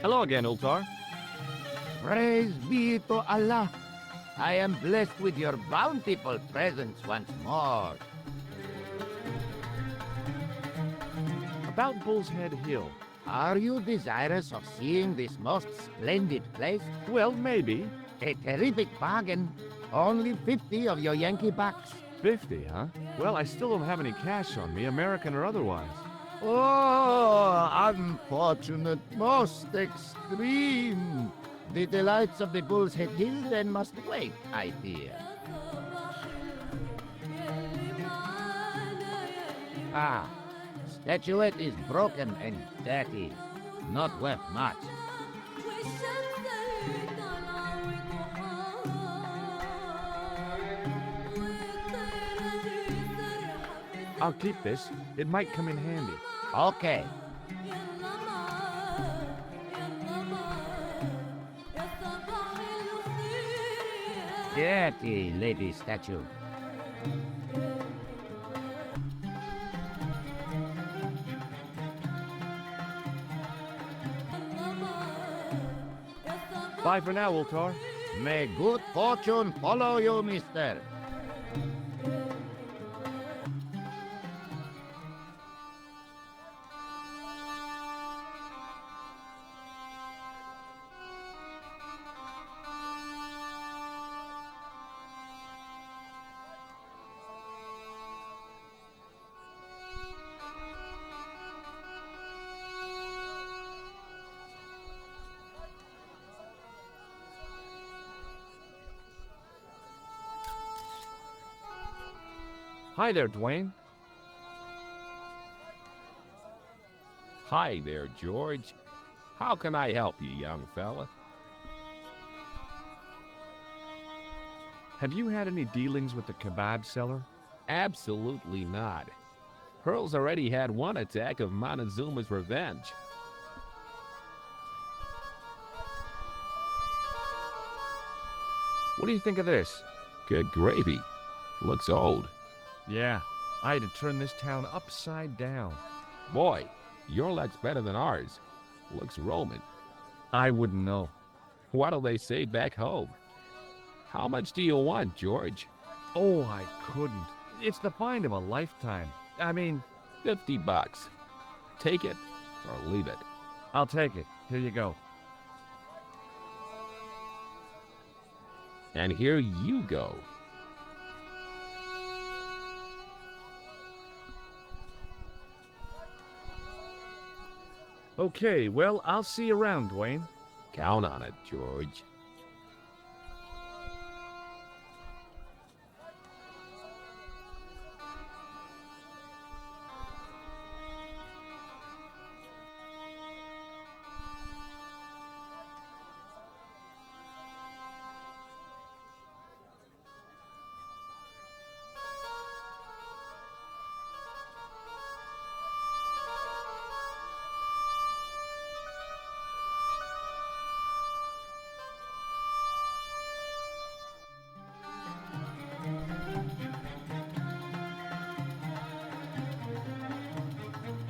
Hello again, Ultar. Praise be to Allah. I am blessed with your bountiful presence once more. About Bull's Head Hill. Are you desirous of seeing this most splendid place? Well, maybe. A terrific bargain. Only 50 of your Yankee bucks. 50, huh? Well, I still don't have any cash on me, American or otherwise. Oh, unfortunate, most extreme. The delights of the Bull's Head Hill then must wait, I fear. Ah, statuette is broken and dirty. Not worth much. I'll keep this. It might come in handy. Okay. Dirty lady statue. Bye for now, Ultar. May good fortune follow you, mister. Hi there, Dwayne. Hi there, George. How can I help you, young fella? Have you had any dealings with the kebab seller? Absolutely not. Pearl's already had one attack of Montezuma's revenge. What do you think of this? Good gravy. Looks old. Yeah, I had to turn this town upside down. Boy, your luck's better than ours. Looks Roman. I wouldn't know. What'll they say back home? How much do you want, George? Oh, I couldn't. It's the find of a lifetime. I mean, 50 bucks. Take it or leave it. I'll take it. Here you go. And here you go. Okay, well, I'll see you around, Dwayne. Count on it, George.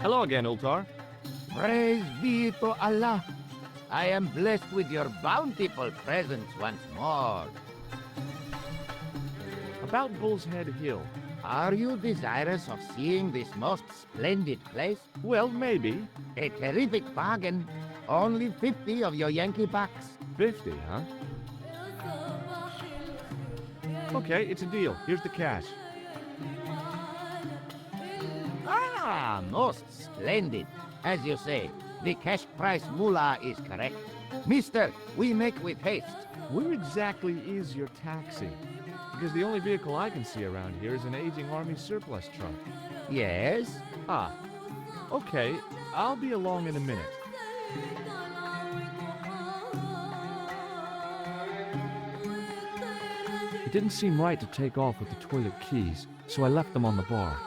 Hello again, Ultar. Praise be to Allah. I am blessed with your bountiful presence once more. About Bull's Head Hill. Are you desirous of seeing this most splendid place? Well, maybe. A terrific bargain. Only 50 of your Yankee bucks. 50, huh? Okay, it's a deal. Here's the cash. Ah, Ah, most splendid. As you say, the cash price moolah is correct. Mister, we make with haste. Where exactly is your taxi? Because the only vehicle I can see around here is an aging army surplus truck. Yes? Ah, okay. I'll be along in a minute. It didn't seem right to take off with the toilet keys, so I left them on the bar.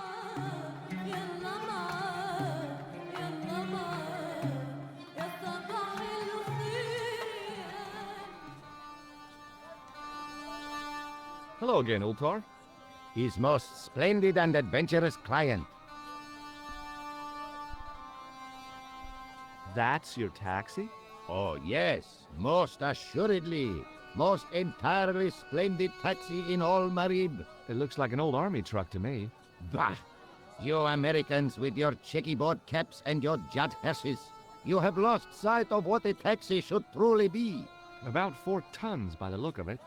Hello again, Ultar. His most splendid and adventurous client. That's your taxi? Oh, yes, most assuredly. Most entirely splendid taxi in all Marib. It looks like an old army truck to me. Bah! You Americans with your checkerboard caps and your jet hearses. You have lost sight of what a taxi should truly be. About 4 tons by the look of it.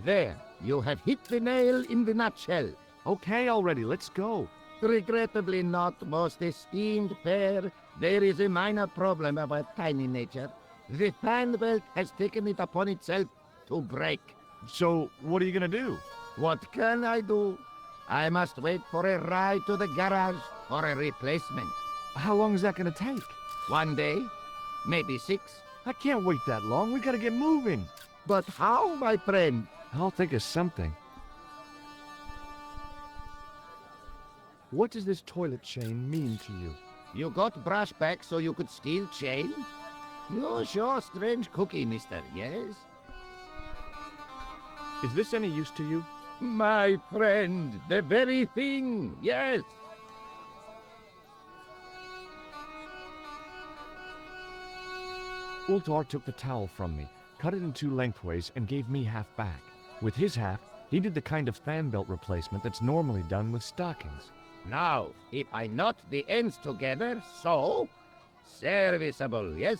There, you have hit the nail in the nutshell. Okay already, let's go. Regrettably not, most esteemed pair. There is a minor problem of a tiny nature. The fan belt has taken it upon itself to break. So, what are you gonna do? What can I do? I must wait for a ride to the garage for a replacement. How long is that gonna take? 1 day, maybe 6. I can't wait that long, we gotta get moving. But how, my friend? I'll think of something. What does this toilet chain mean to you? You got brush back so you could steal chain? You're sure strange cookie, mister, yes? Is this any use to you? My friend, the very thing, yes. Ultar took the towel from me, cut it in 2 lengthways, and gave me half back. With his half, he did the kind of fan belt replacement that's normally done with stockings. Now, if I knot the ends together, so... Serviceable, yes?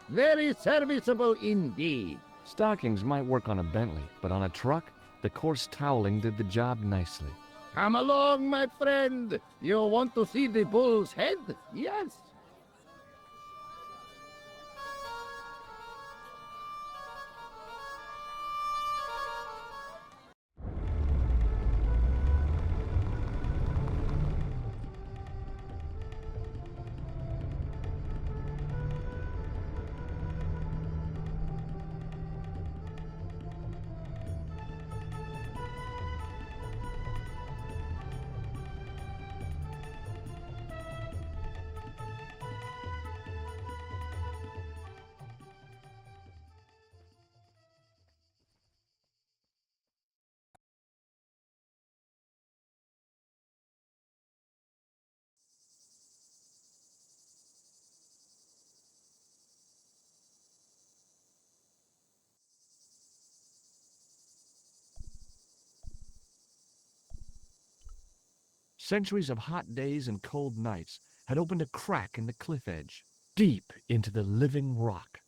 Very serviceable indeed. Stockings might work on a Bentley, but on a truck, the coarse toweling did the job nicely. Come along, my friend. You want to see the bull's head? Yes. Centuries of hot days and cold nights had opened a crack in the cliff edge, deep into the living rock.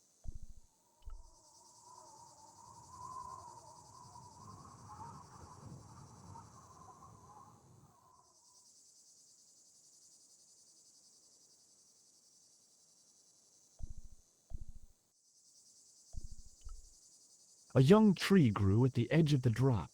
A young tree grew at the edge of the drop.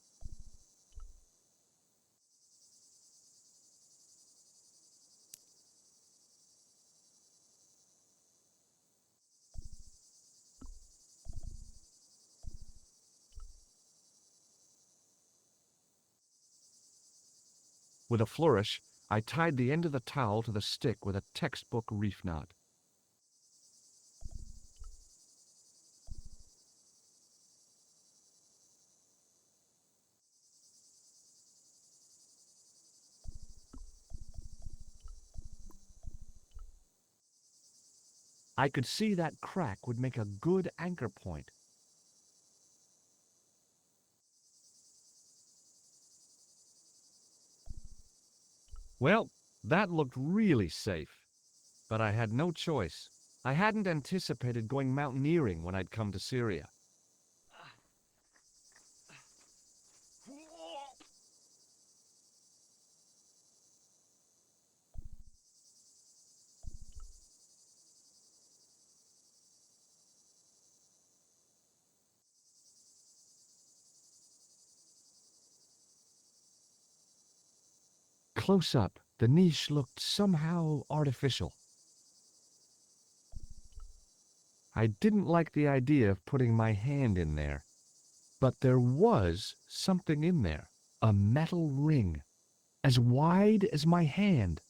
With a flourish, I tied the end of the towel to the stick with a textbook reef knot. I could see that crack would make a good anchor point. Well, that looked really safe. But I had no choice. I hadn't anticipated going mountaineering when I'd come to Syria. close up, the niche looked somehow artificial. I didn't like the idea of putting my hand in there, but there was something in there, a metal ring, as wide as my hand.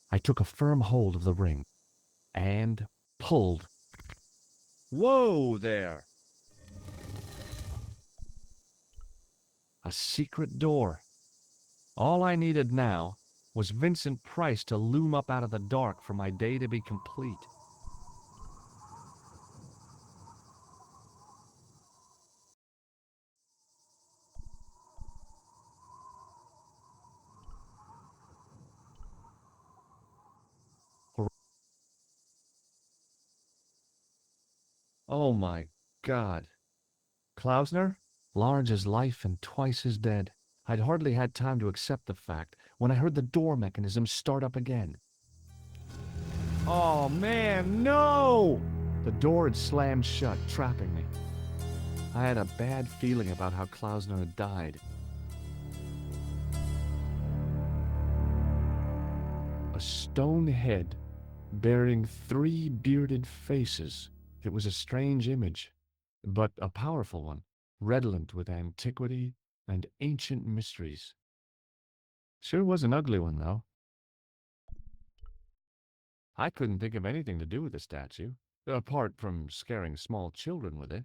I took a firm hold of the ring and pulled. Whoa there! A secret door. All I needed now was Vincent Price to loom up out of the dark for my day to be complete. Oh my God. Klausner? Large as life and twice as dead. I'd hardly had time to accept the fact when I heard the door mechanism start up again. Oh man, no! The door had slammed shut, trapping me. I had a bad feeling about how Klausner had died. A stone head bearing 3 bearded faces. It was a strange image, but a powerful one, redolent with antiquity and ancient mysteries. Sure was an ugly one, though. I couldn't think of anything to do with the statue, apart from scaring small children with it.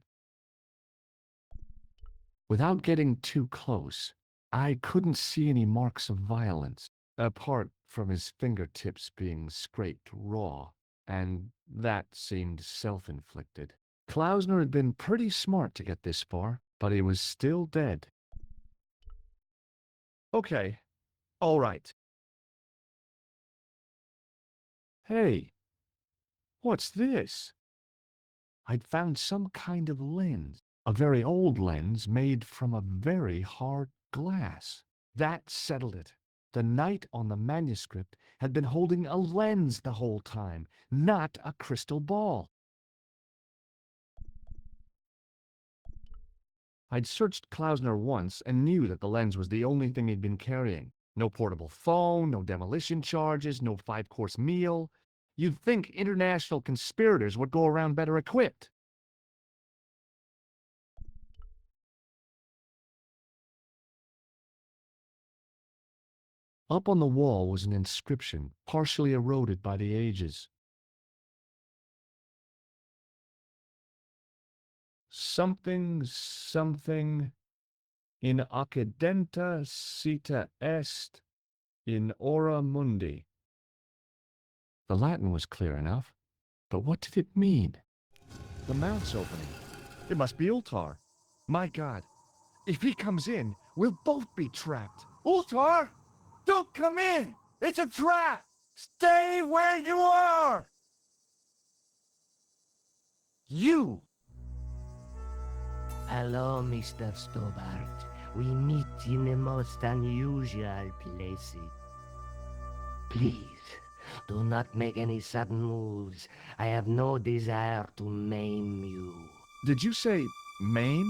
Without getting too close, I couldn't see any marks of violence, apart from his fingertips being scraped raw, and that seemed self-inflicted. Klausner had been pretty smart to get this far, but he was still dead. Okay, all right. Hey, what's this? I'd found some kind of lens, a very old lens made from a very hard glass. That settled it. The knight on the manuscript had been holding a lens the whole time, not a crystal ball. I'd searched Klausner once and knew that the lens was the only thing he'd been carrying. No portable phone, no demolition charges, no 5-course meal. You'd think international conspirators would go around better equipped. Up on the wall was an inscription, partially eroded by the ages. Something, something, in occidenta cita est, in ora mundi. The Latin was clear enough, but what did it mean? The mouth's opening. It must be Ultar. My God, if he comes in, we'll both be trapped. Ultar! Don't come in! It's a trap! Stay where you are! You! Hello, Mr. Stobart. We meet in the most unusual places. Please, do not make any sudden moves. I have no desire to maim you. Did you say maim?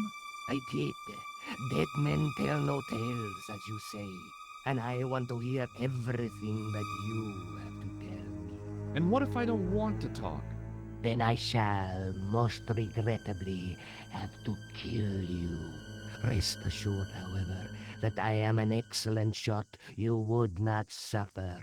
I did. Dead men tell no tales, as you say. And I want to hear everything that you have to tell me. And what if I don't want to talk? Then I shall, most regrettably, have to kill you. Rest assured, however, that I am an excellent shot you would not suffer.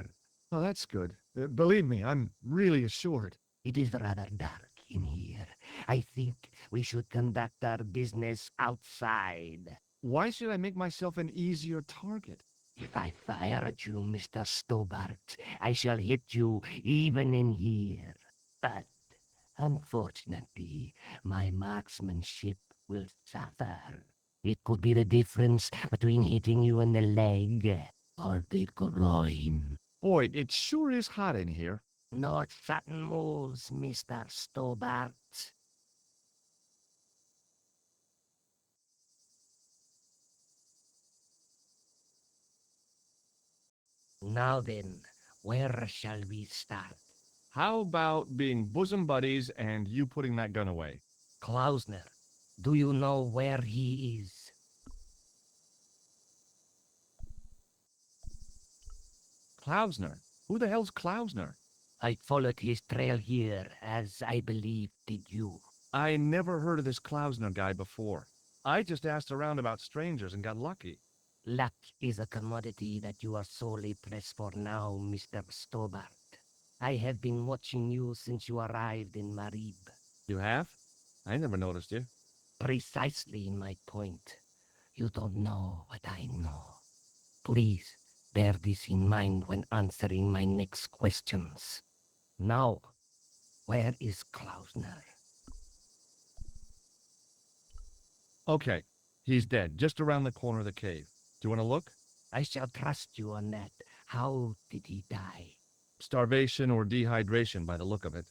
Oh, that's good. Believe me, I'm really assured. It is rather dark in here. I think we should conduct our business outside. Why should I make myself an easier target? If I fire at you, Mr. Stobart, I shall hit you even in here. But unfortunately, my marksmanship will suffer. It could be the difference between hitting you in the leg or the groin. Boy, it sure is hot in here. No sudden moves, Mr. Stobart. Now then, where shall we start? How about being bosom buddies and you putting that gun away? Klausner, do you know where he is? Klausner? Who the hell's Klausner? I followed his trail here, as I believe did you. I never heard of this Klausner guy before. I just asked around about strangers and got lucky. Luck is a commodity that you are sorely pressed for now, Mr. Stobart. I have been watching you since you arrived in Marib. You have? I never noticed you. Precisely my point. You don't know what I know. Please bear this in mind when answering my next questions. Now, where is Klausner? Okay, he's dead, just around the corner of the cave. Do you want to look? I shall trust you on that. How did he die? Starvation or dehydration by the look of it.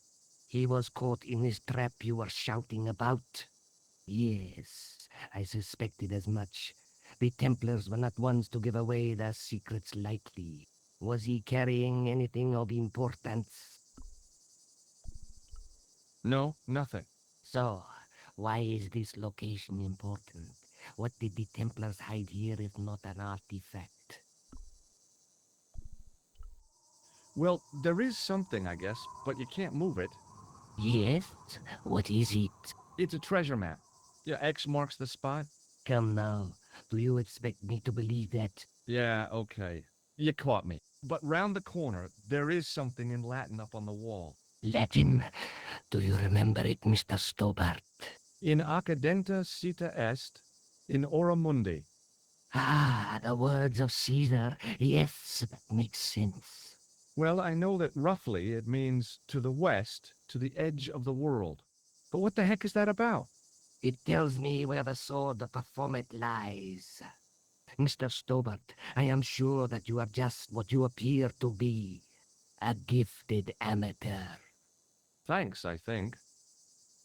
He was caught in this trap you were shouting about? Yes, I suspected as much. The Templars were not ones to give away their secrets lightly. Was he carrying anything of importance? No, nothing. So, why is this location important? What did the Templars hide here if not an artifact? Well, there is something, I guess, but you can't move it. Yes? What is it? It's a treasure map. Yeah, X marks the spot. Come now, do you expect me to believe that? Yeah, okay. You caught me. But round the corner, there is something in Latin up on the wall. Latin? Do you remember it, Mr. Stobart? In accidenta cita est, in ora mundi. Ah, the words of Caesar. Yes, that makes sense. Well, I know that roughly it means to the west, to the edge of the world. But what the heck is that about? It tells me where the sword of Baphomet lies. Mr. Stobart, I am sure that you are just what you appear to be. A gifted amateur. Thanks, I think.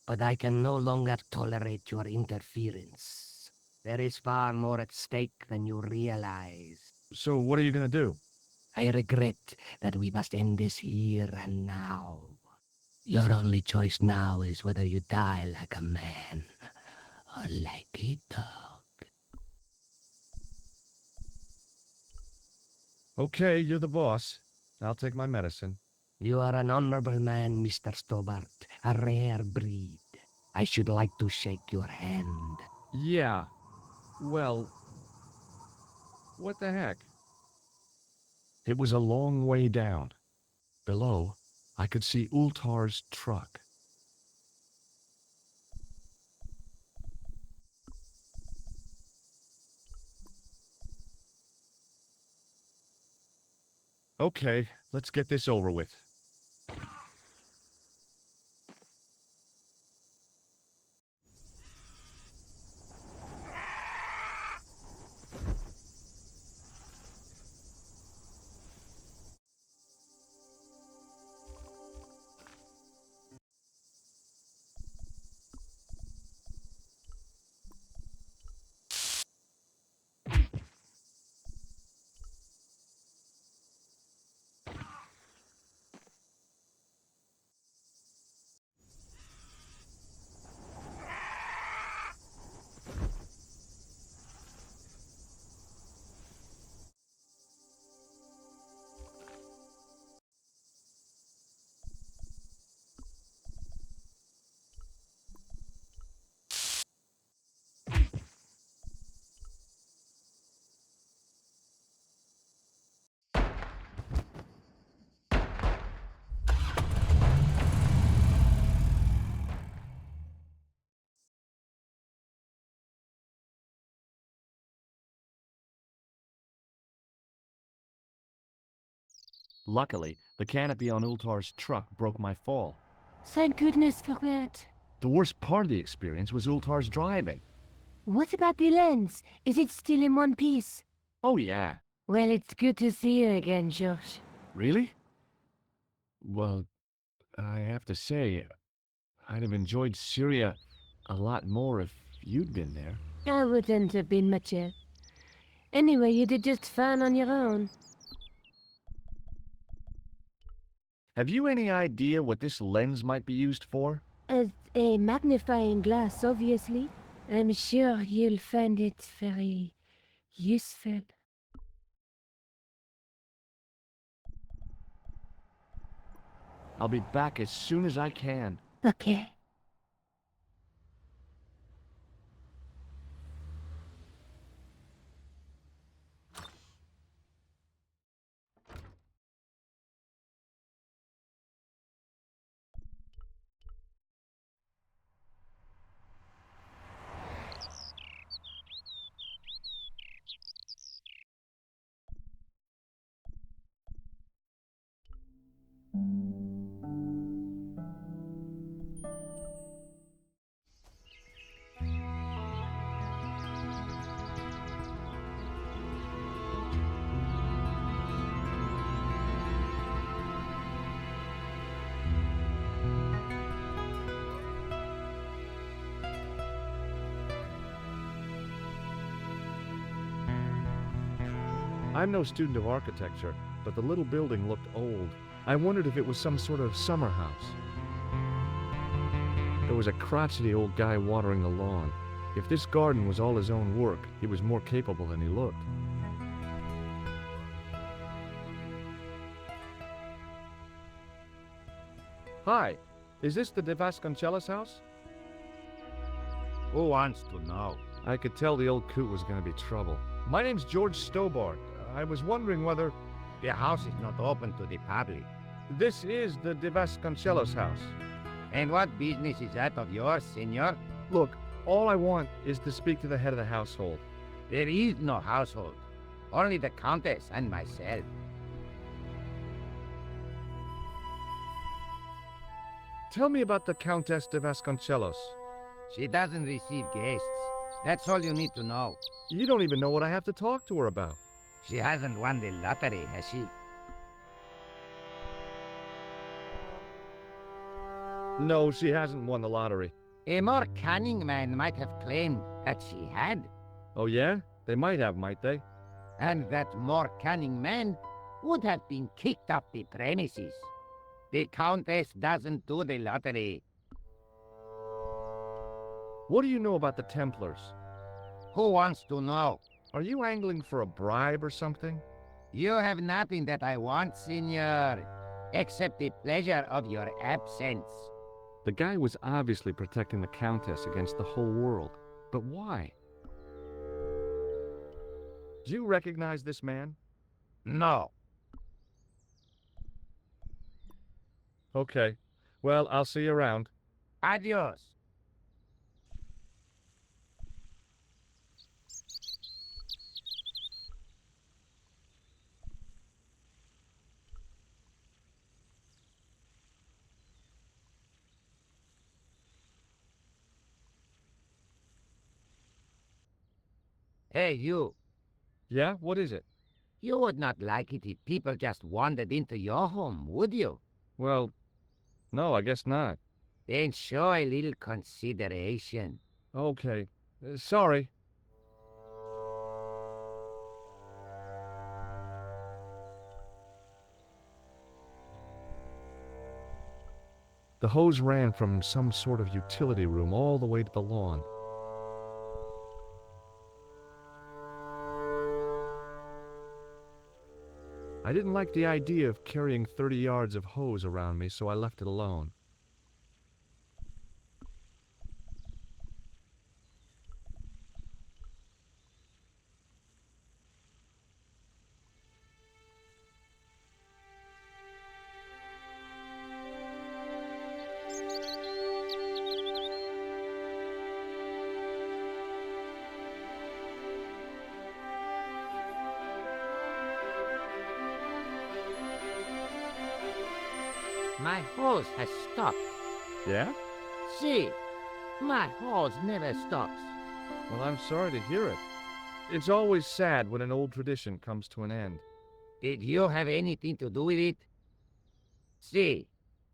But I can no longer tolerate your interference. There is far more at stake than you realize. So what are you gonna do? I regret that we must end this here and now. Your only choice now is whether you die like a man or like a dog. Okay, you're the boss. I'll take my medicine. You are an honorable man, Mr. Stobart, a rare breed. I should like to shake your hand. Yeah. Well, what the heck? It was a long way down. Below, I could see Ultar's truck. Okay, let's get this over with. Luckily, the canopy on Ultar's truck broke my fall. Thank goodness for that. The worst part of the experience was Ultar's driving. What about the lens? Is it still in one piece? Oh yeah. Well, it's good to see you again, Josh. Really? Well, I have to say, I'd have enjoyed Syria a lot more if you'd been there. I wouldn't have been much help. Anyway, you did just fine on your own. Have you any idea what this lens might be used for? As a magnifying glass, obviously. I'm sure you'll find it very useful. I'll be back as soon as I can. Okay. I'm no student of architecture, but the little building looked old. I wondered if it was some sort of summer house. There was a crotchety old guy watering the lawn. If this garden was all his own work, he was more capable than he looked. Hi, is this the De Vasconcelos house? Who wants to know? I could tell the old coot was going to be trouble. My name's George Stobart. I was wondering whether... The house is not open to the public. This is the De Vasconcelos house. And what business is that of yours, senor? Look, all I want is to speak to the head of the household. There is no household. Only the Countess and myself. Tell me about the Countess de Vasconcelos. She doesn't receive guests. That's all you need to know. You don't even know what I have to talk to her about. She hasn't won the lottery, has she? No, she hasn't won the lottery. A more cunning man might have claimed that she had. Oh yeah? They might have, might they? And that more cunning man would have been kicked off the premises. The Countess doesn't do the lottery. What do you know about the Templars? Who wants to know? Are you angling for a bribe or something? You have nothing that I want, senor, except the pleasure of your absence. The guy was obviously protecting the Countess against the whole world. But why? Do you recognize this man? No. Okay. Well, I'll see you around. Adios. Hey, you. Yeah? What is it? You would not like it if people just wandered into your home, would you? Well, no, I guess not. Then show a little consideration. Okay. Sorry. The hose ran from some sort of utility room all the way to the lawn. I didn't like the idea of carrying 30 yards of hose around me, so I left it alone. My hose has stopped. Yeah? See, my hose never stops. Well, I'm sorry to hear it. It's always sad when an old tradition comes to an end. Did you have anything to do with it? See,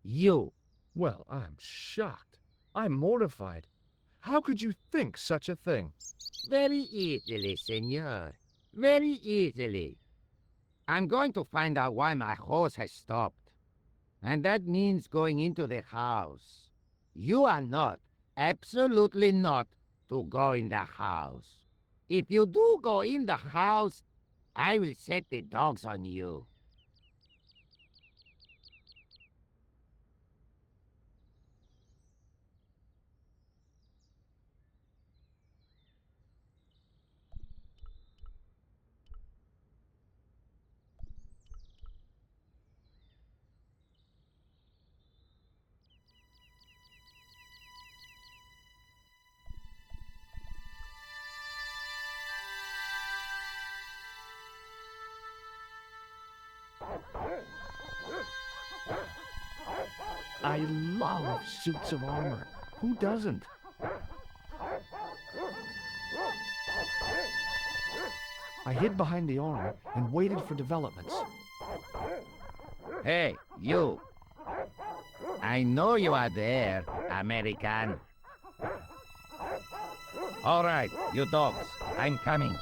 you. Well, I'm shocked. I'm mortified. How could you think such a thing? Very easily, senor. Very easily. I'm going to find out why my hose has stopped. And that means going into the house. You are not, absolutely not, to go in the house. If you do go in the house, I will set the dogs on you. I love suits of armor. Who doesn't? I hid behind the armor and waited for developments. Hey, you. I know you are there, American. All right, you dogs, I'm coming.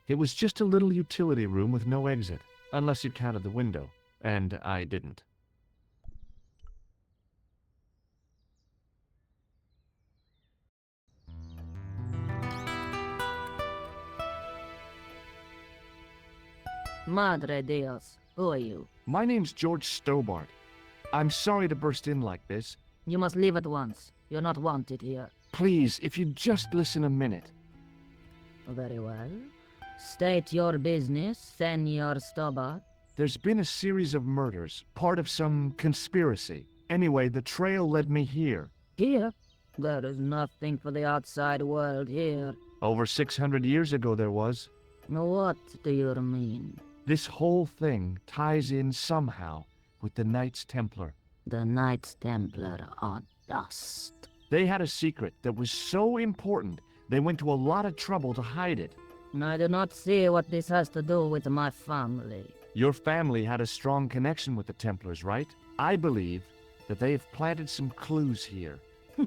It was just a little utility room with no exit, unless you counted the window, and I didn't. Madre Dios, who are you? My name's George Stobart. I'm sorry to burst in like this. You must leave at once. You're not wanted here. Please, if you'd just listen a minute. Very well. State your business, Senor Stobart. There's been a series of murders, part of some conspiracy. Anyway, the trail led me here. Here? There is nothing for the outside world here. Over 600 years ago there was. What do you mean? This whole thing ties in somehow with the Knights Templar. The Knights Templar are dust. They had a secret that was so important, they went to a lot of trouble to hide it. I do not see what this has to do with my family. Your family had a strong connection with the Templars, right? I believe that they have planted some clues here.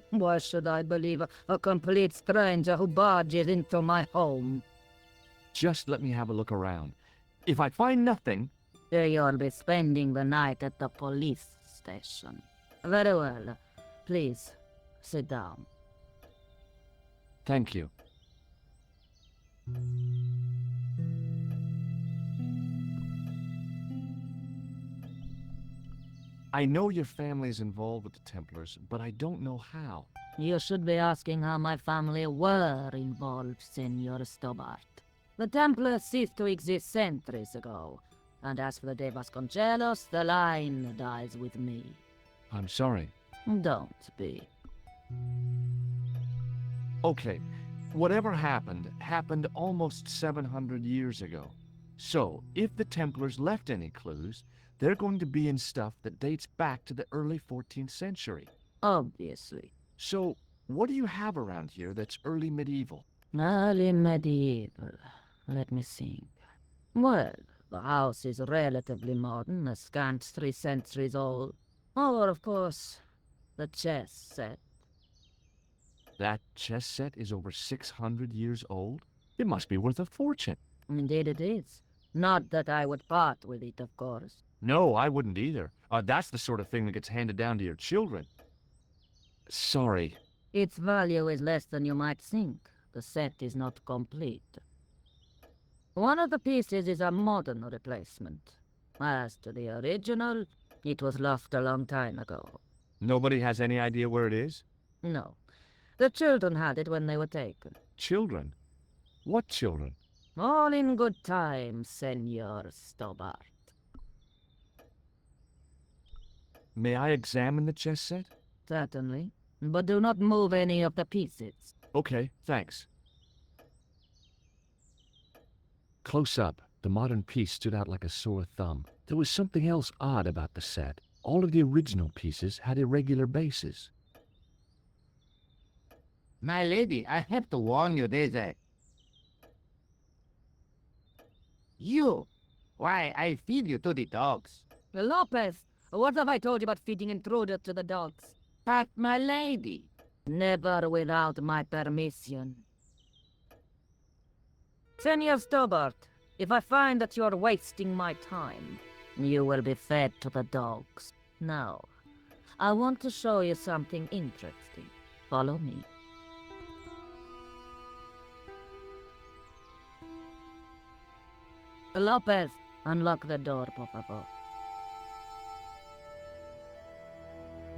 Why should I believe a complete stranger who barges into my home? Just let me have a look around. If I find nothing... You'll be spending the night at the police station. Very well. Please, sit down. Thank you. I know your family is involved with the Templars, but I don't know how. You should be asking how my family were involved, Senor Stobart. The Templars ceased to exist centuries ago, and as for the De Vasconcelos, the line dies with me. I'm sorry. Don't be. Okay, whatever happened, happened almost 700 years ago. So, if the Templars left any clues, they're going to be in stuff that dates back to the early 14th century. Obviously. So, what do you have around here that's early medieval? Early medieval. Let me think. Well, the house is relatively modern, a scant 3 centuries old. Or, of course, the chess set. That chess set is over 600 years old? It must be worth a fortune. Indeed it is. Not that I would part with it, of course. No, I wouldn't either. That's the sort of thing that gets handed down to your children. Sorry. Its value is less than you might think. The set is not complete. One of the pieces is a modern replacement. As to the original, it was lost a long time ago. Nobody has any idea where it is? No. The children had it when they were taken. Children? What children? All in good time, Senor Stobart. May I examine the chess set? Certainly. But do not move any of the pieces. Okay, thanks. Close up, the modern piece stood out like a sore thumb. There was something else odd about the set. All of the original pieces had irregular bases. My lady, I have to warn you, there's a... You! Why, I feed you to the dogs. Lopez, what have I told you about feeding intruders to the dogs? But, my lady, Never without my permission. Senor Stobart, if I find that you're wasting my time, you will be fed to the dogs. Now, I want to show you something interesting. Follow me. Lopez, unlock the door, por favor.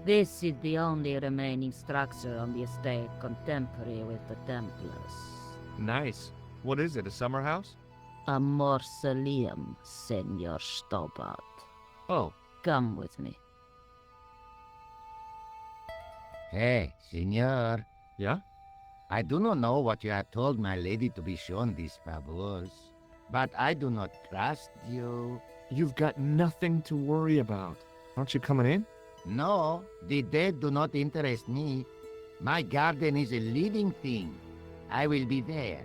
This is the only remaining structure on the estate contemporary with the Templars. Nice. What is it, a summer house? A mausoleum, Senor Stobart. Oh, Come with me. Hey, senor, yeah? I do not know what you have told my lady to be shown these favors, but I do not trust you. You've got nothing to worry about. Aren't you coming in? No, the dead do not interest me. My garden is a living thing. I will be there.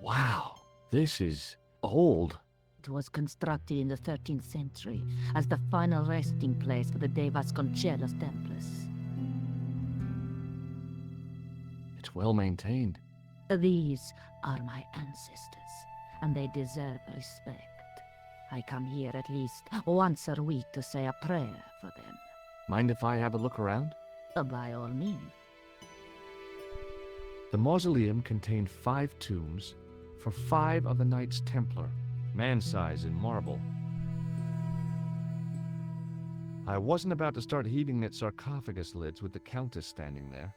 Wow, this is old. It was constructed in the 13th century as the final resting place for the De Vasconcelos Templars. It's well maintained. These are my ancestors, and they deserve respect. I come here at least once a week to say a prayer for them. Mind if I have a look around? By all means. The mausoleum contained 5 tombs for 5 of the Knights Templar, man-size in marble. I wasn't about to start heaving at sarcophagus lids with the Countess standing there.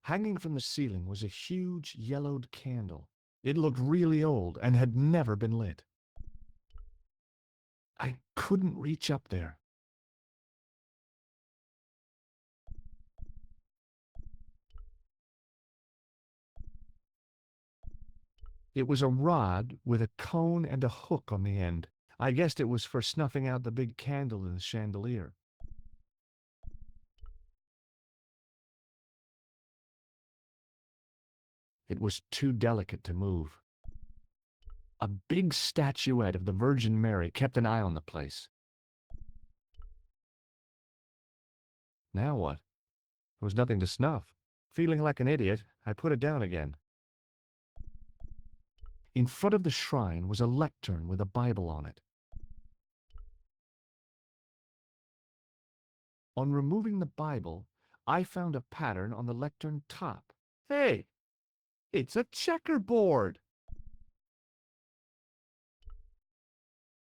Hanging from the ceiling was a huge yellowed candle. It looked really old and had never been lit. I couldn't reach up there. It was a rod with a cone and a hook on the end. I guessed it was for snuffing out the big candle in the chandelier. It was too delicate to move. A big statuette of the Virgin Mary kept an eye on the place. Now what? There was nothing to snuff. Feeling like an idiot, I put it down again. In front of the shrine was a lectern with a Bible on it. On removing the Bible, I found a pattern on the lectern top. Hey! It's a checkerboard!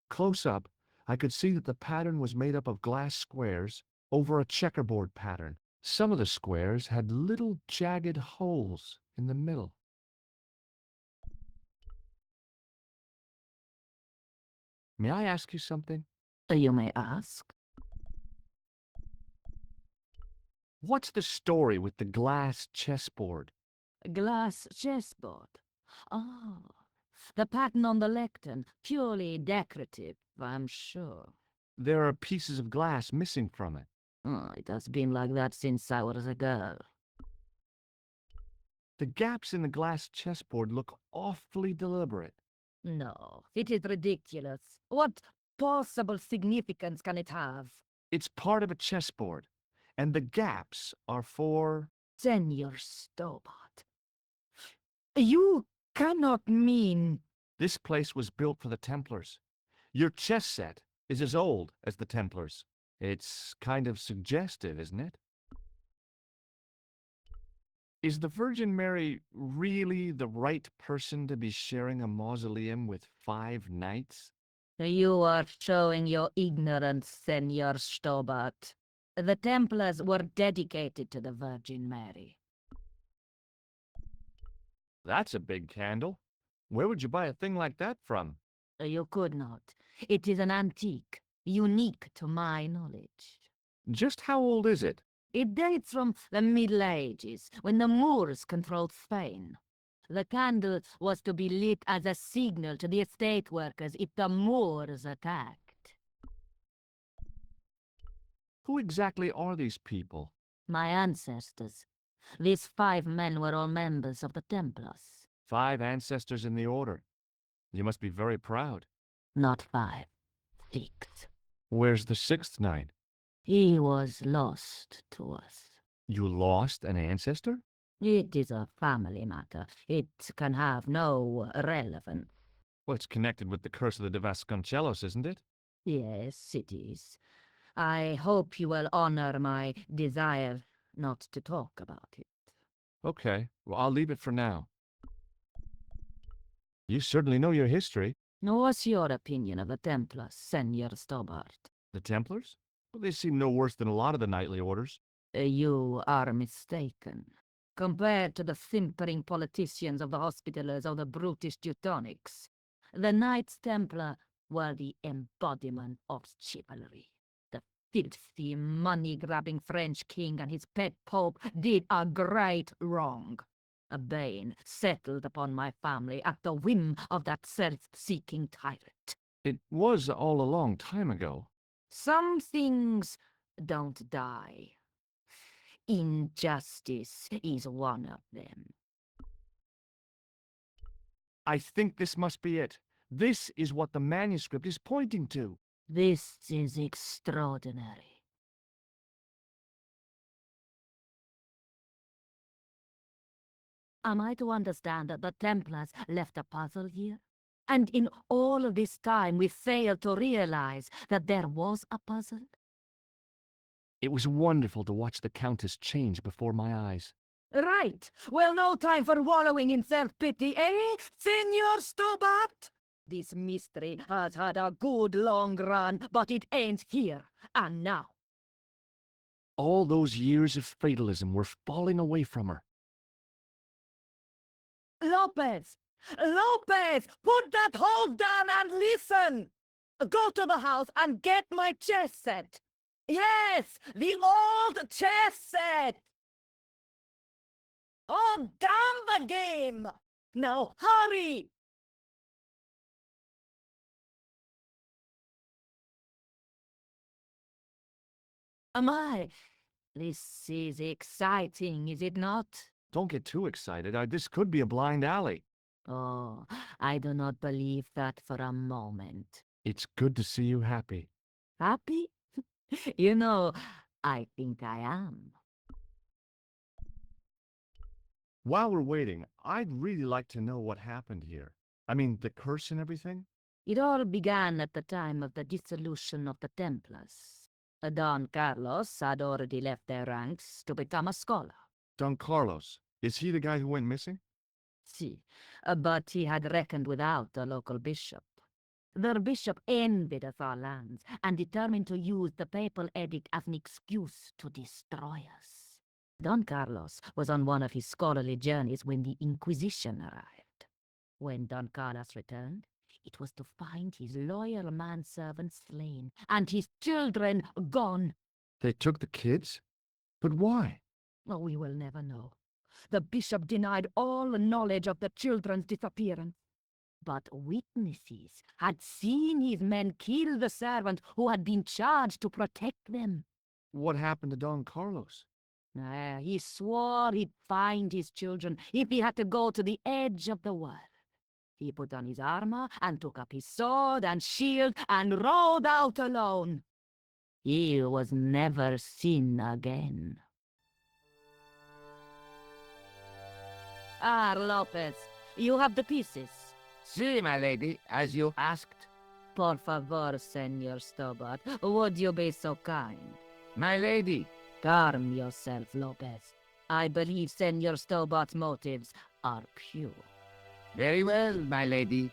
Close up, I could see that the pattern was made up of glass squares over a checkerboard pattern. Some of the squares had little jagged holes in the middle. May I ask you something? You may ask. What's the story with the glass chessboard? Glass chessboard. Oh, the pattern on the lectern, purely decorative, I'm sure. There are pieces of glass missing from it. Oh, it has been like that since I was a girl. The gaps in the glass chessboard look awfully deliberate. No, it is ridiculous. What possible significance can it have? It's part of a chessboard, and the gaps are for... Senor Stobart. You cannot mean... This place was built for the Templars. Your chess set is as old as the Templars. It's kind of suggestive, isn't it? Is the Virgin Mary really the right person to be sharing a mausoleum with 5 knights? You are showing your ignorance, Senor Stobart. The Templars were dedicated to the Virgin Mary. That's a big candle. Where would you buy a thing like that from? You could not. It is an antique, unique to my knowledge. Just how old is it? It dates from the Middle Ages, when the Moors controlled Spain. The candle was to be lit as a signal to the estate workers if the Moors attacked. Who exactly are these people? My ancestors. These 5 men were all members of the Templars. 5 ancestors in the order. You must be very proud. Not 5. 6. Where's the 6th knight? He was lost to us. You lost an ancestor? It is a family matter. It can have no relevance. Well, it's connected with the curse of the Vasconcelos, isn't it? Yes, it is. I hope you will honor my desire not to talk about it. Okay, well, I'll leave it for now. You certainly know your history. What's your opinion of the Templars, Senor Stobart? The Templars? Well, they seem no worse than a lot of the knightly orders. You are mistaken. Compared to the simpering politicians of the Hospitallers or the brutish Teutonics, the Knights Templar were the embodiment of chivalry. The filthy, money-grabbing French king and his pet pope did a great wrong. A bane settled upon my family at the whim of that self-seeking tyrant. It was all a long time ago. Some things don't die. Injustice is one of them. I think this must be it. This is what the manuscript is pointing to. This is extraordinary. Am I to understand that the Templars left a puzzle here? And in all of this time we failed to realize that there was a puzzle? It was wonderful to watch the Countess change before my eyes. Right. Well, no time for wallowing in self-pity, eh, Senor Stobart? This mystery has had a good long run, but it ends here and now. All those years of fatalism were falling away from her. Lopez! Lopez! Put that hose down and listen! Go to the house and get my chess set. Yes, the old chess set! Oh, damn the game! Now hurry! This is exciting, is it not? Don't get too excited. This could be a blind alley. Oh, I do not believe that for a moment. It's good to see you happy. Happy? You know, I think I am. While we're waiting, I'd really like to know what happened here. I mean, the curse and everything? It all began at the time of the dissolution of the Templars. Don Carlos had already left their ranks to become a scholar. Don Carlos. Is he the guy who went missing? Si, but he had reckoned without the local bishop. Their bishop envied us our lands and determined to use the papal edict as an excuse to destroy us. Don Carlos was on one of his scholarly journeys when the Inquisition arrived. When Don Carlos returned, it was to find his loyal manservant slain and his children gone. They took the kids? But why? Oh, we will never know. The bishop denied all knowledge of the children's disappearance. But witnesses had seen his men kill the servant who had been charged to protect them. What happened to Don Carlos? He swore he'd find his children if he had to go to the edge of the world. He put on his armor and took up his sword and shield and rode out alone. He was never seen again. Ah, Lopez, you have the pieces. Si, my lady, as you asked. Por favor, Senor Stobart, would you be so kind? My lady. Calm yourself, Lopez. I believe Senor Stobart's motives are pure. Very well, my lady.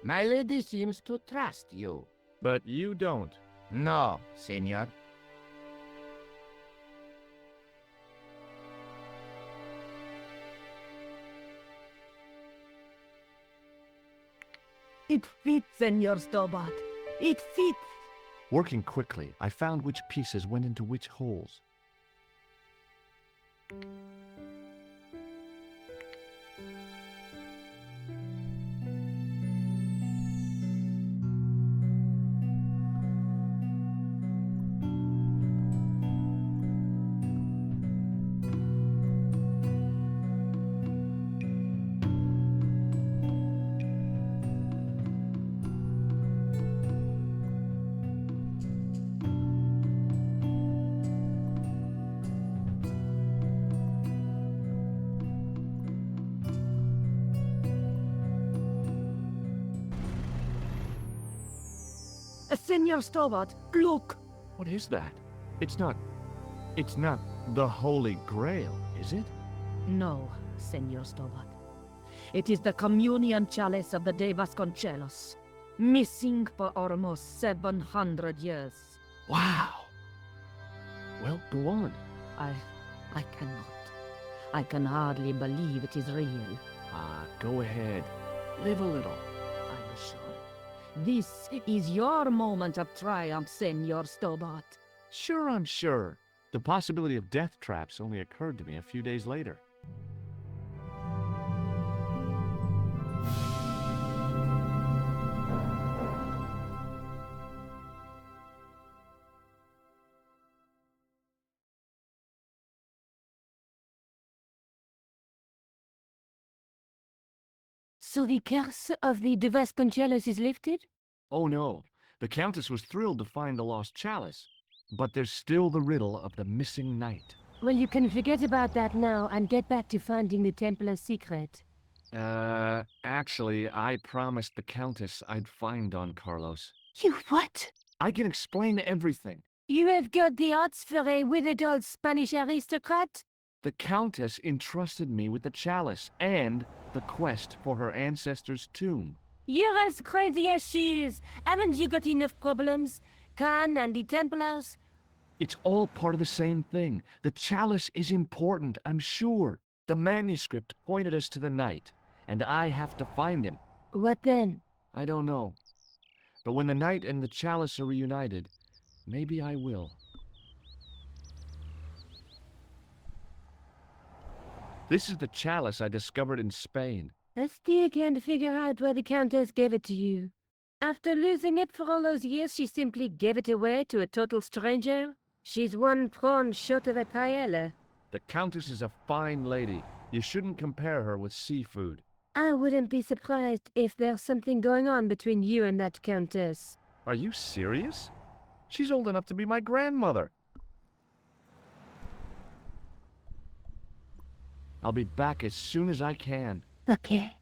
My lady seems to trust you. But you don't. No, senor. It fits, Senor Stobart. It fits. Working quickly, I found which pieces went into which holes. Senor Stobart, look! What is that? It's not the Holy Grail, is it? No, Senor Stobart. It is the communion chalice of the De Vasconcelos, missing for almost 700 years. Wow. Well, go on. I cannot. I can hardly believe it is real. Go ahead. Live a little. I'm sure. This is your moment of triumph, Senor Stobart. Sure, I'm sure. The possibility of death traps only occurred to me a few days later. So the curse of the De Vasconcelos is lifted? Oh no, the Countess was thrilled to find the lost chalice. But there's still the riddle of the missing knight. Well, you can forget about that now and get back to finding the Templar's secret. Actually, I promised the Countess I'd find Don Carlos. You what? I can explain everything. You have got the odds for a withered old Spanish aristocrat? The Countess entrusted me with the chalice and the quest for her ancestor's tomb. You're as crazy as she is. Haven't you got enough problems? Khan and the Templars? It's all part of the same thing. The chalice is important, I'm sure. The manuscript pointed us to the knight, and I have to find him. What then? I don't know. But when the knight and the chalice are reunited, maybe I will. This is the chalice I discovered in Spain. I still can't figure out why the Countess gave it to you. After losing it for all those years, she simply gave it away to a total stranger? She's one prawn short of a paella. The Countess is a fine lady. You shouldn't compare her with seafood. I wouldn't be surprised if there's something going on between you and that Countess. Are you serious? She's old enough to be my grandmother. I'll be back as soon as I can. Okay.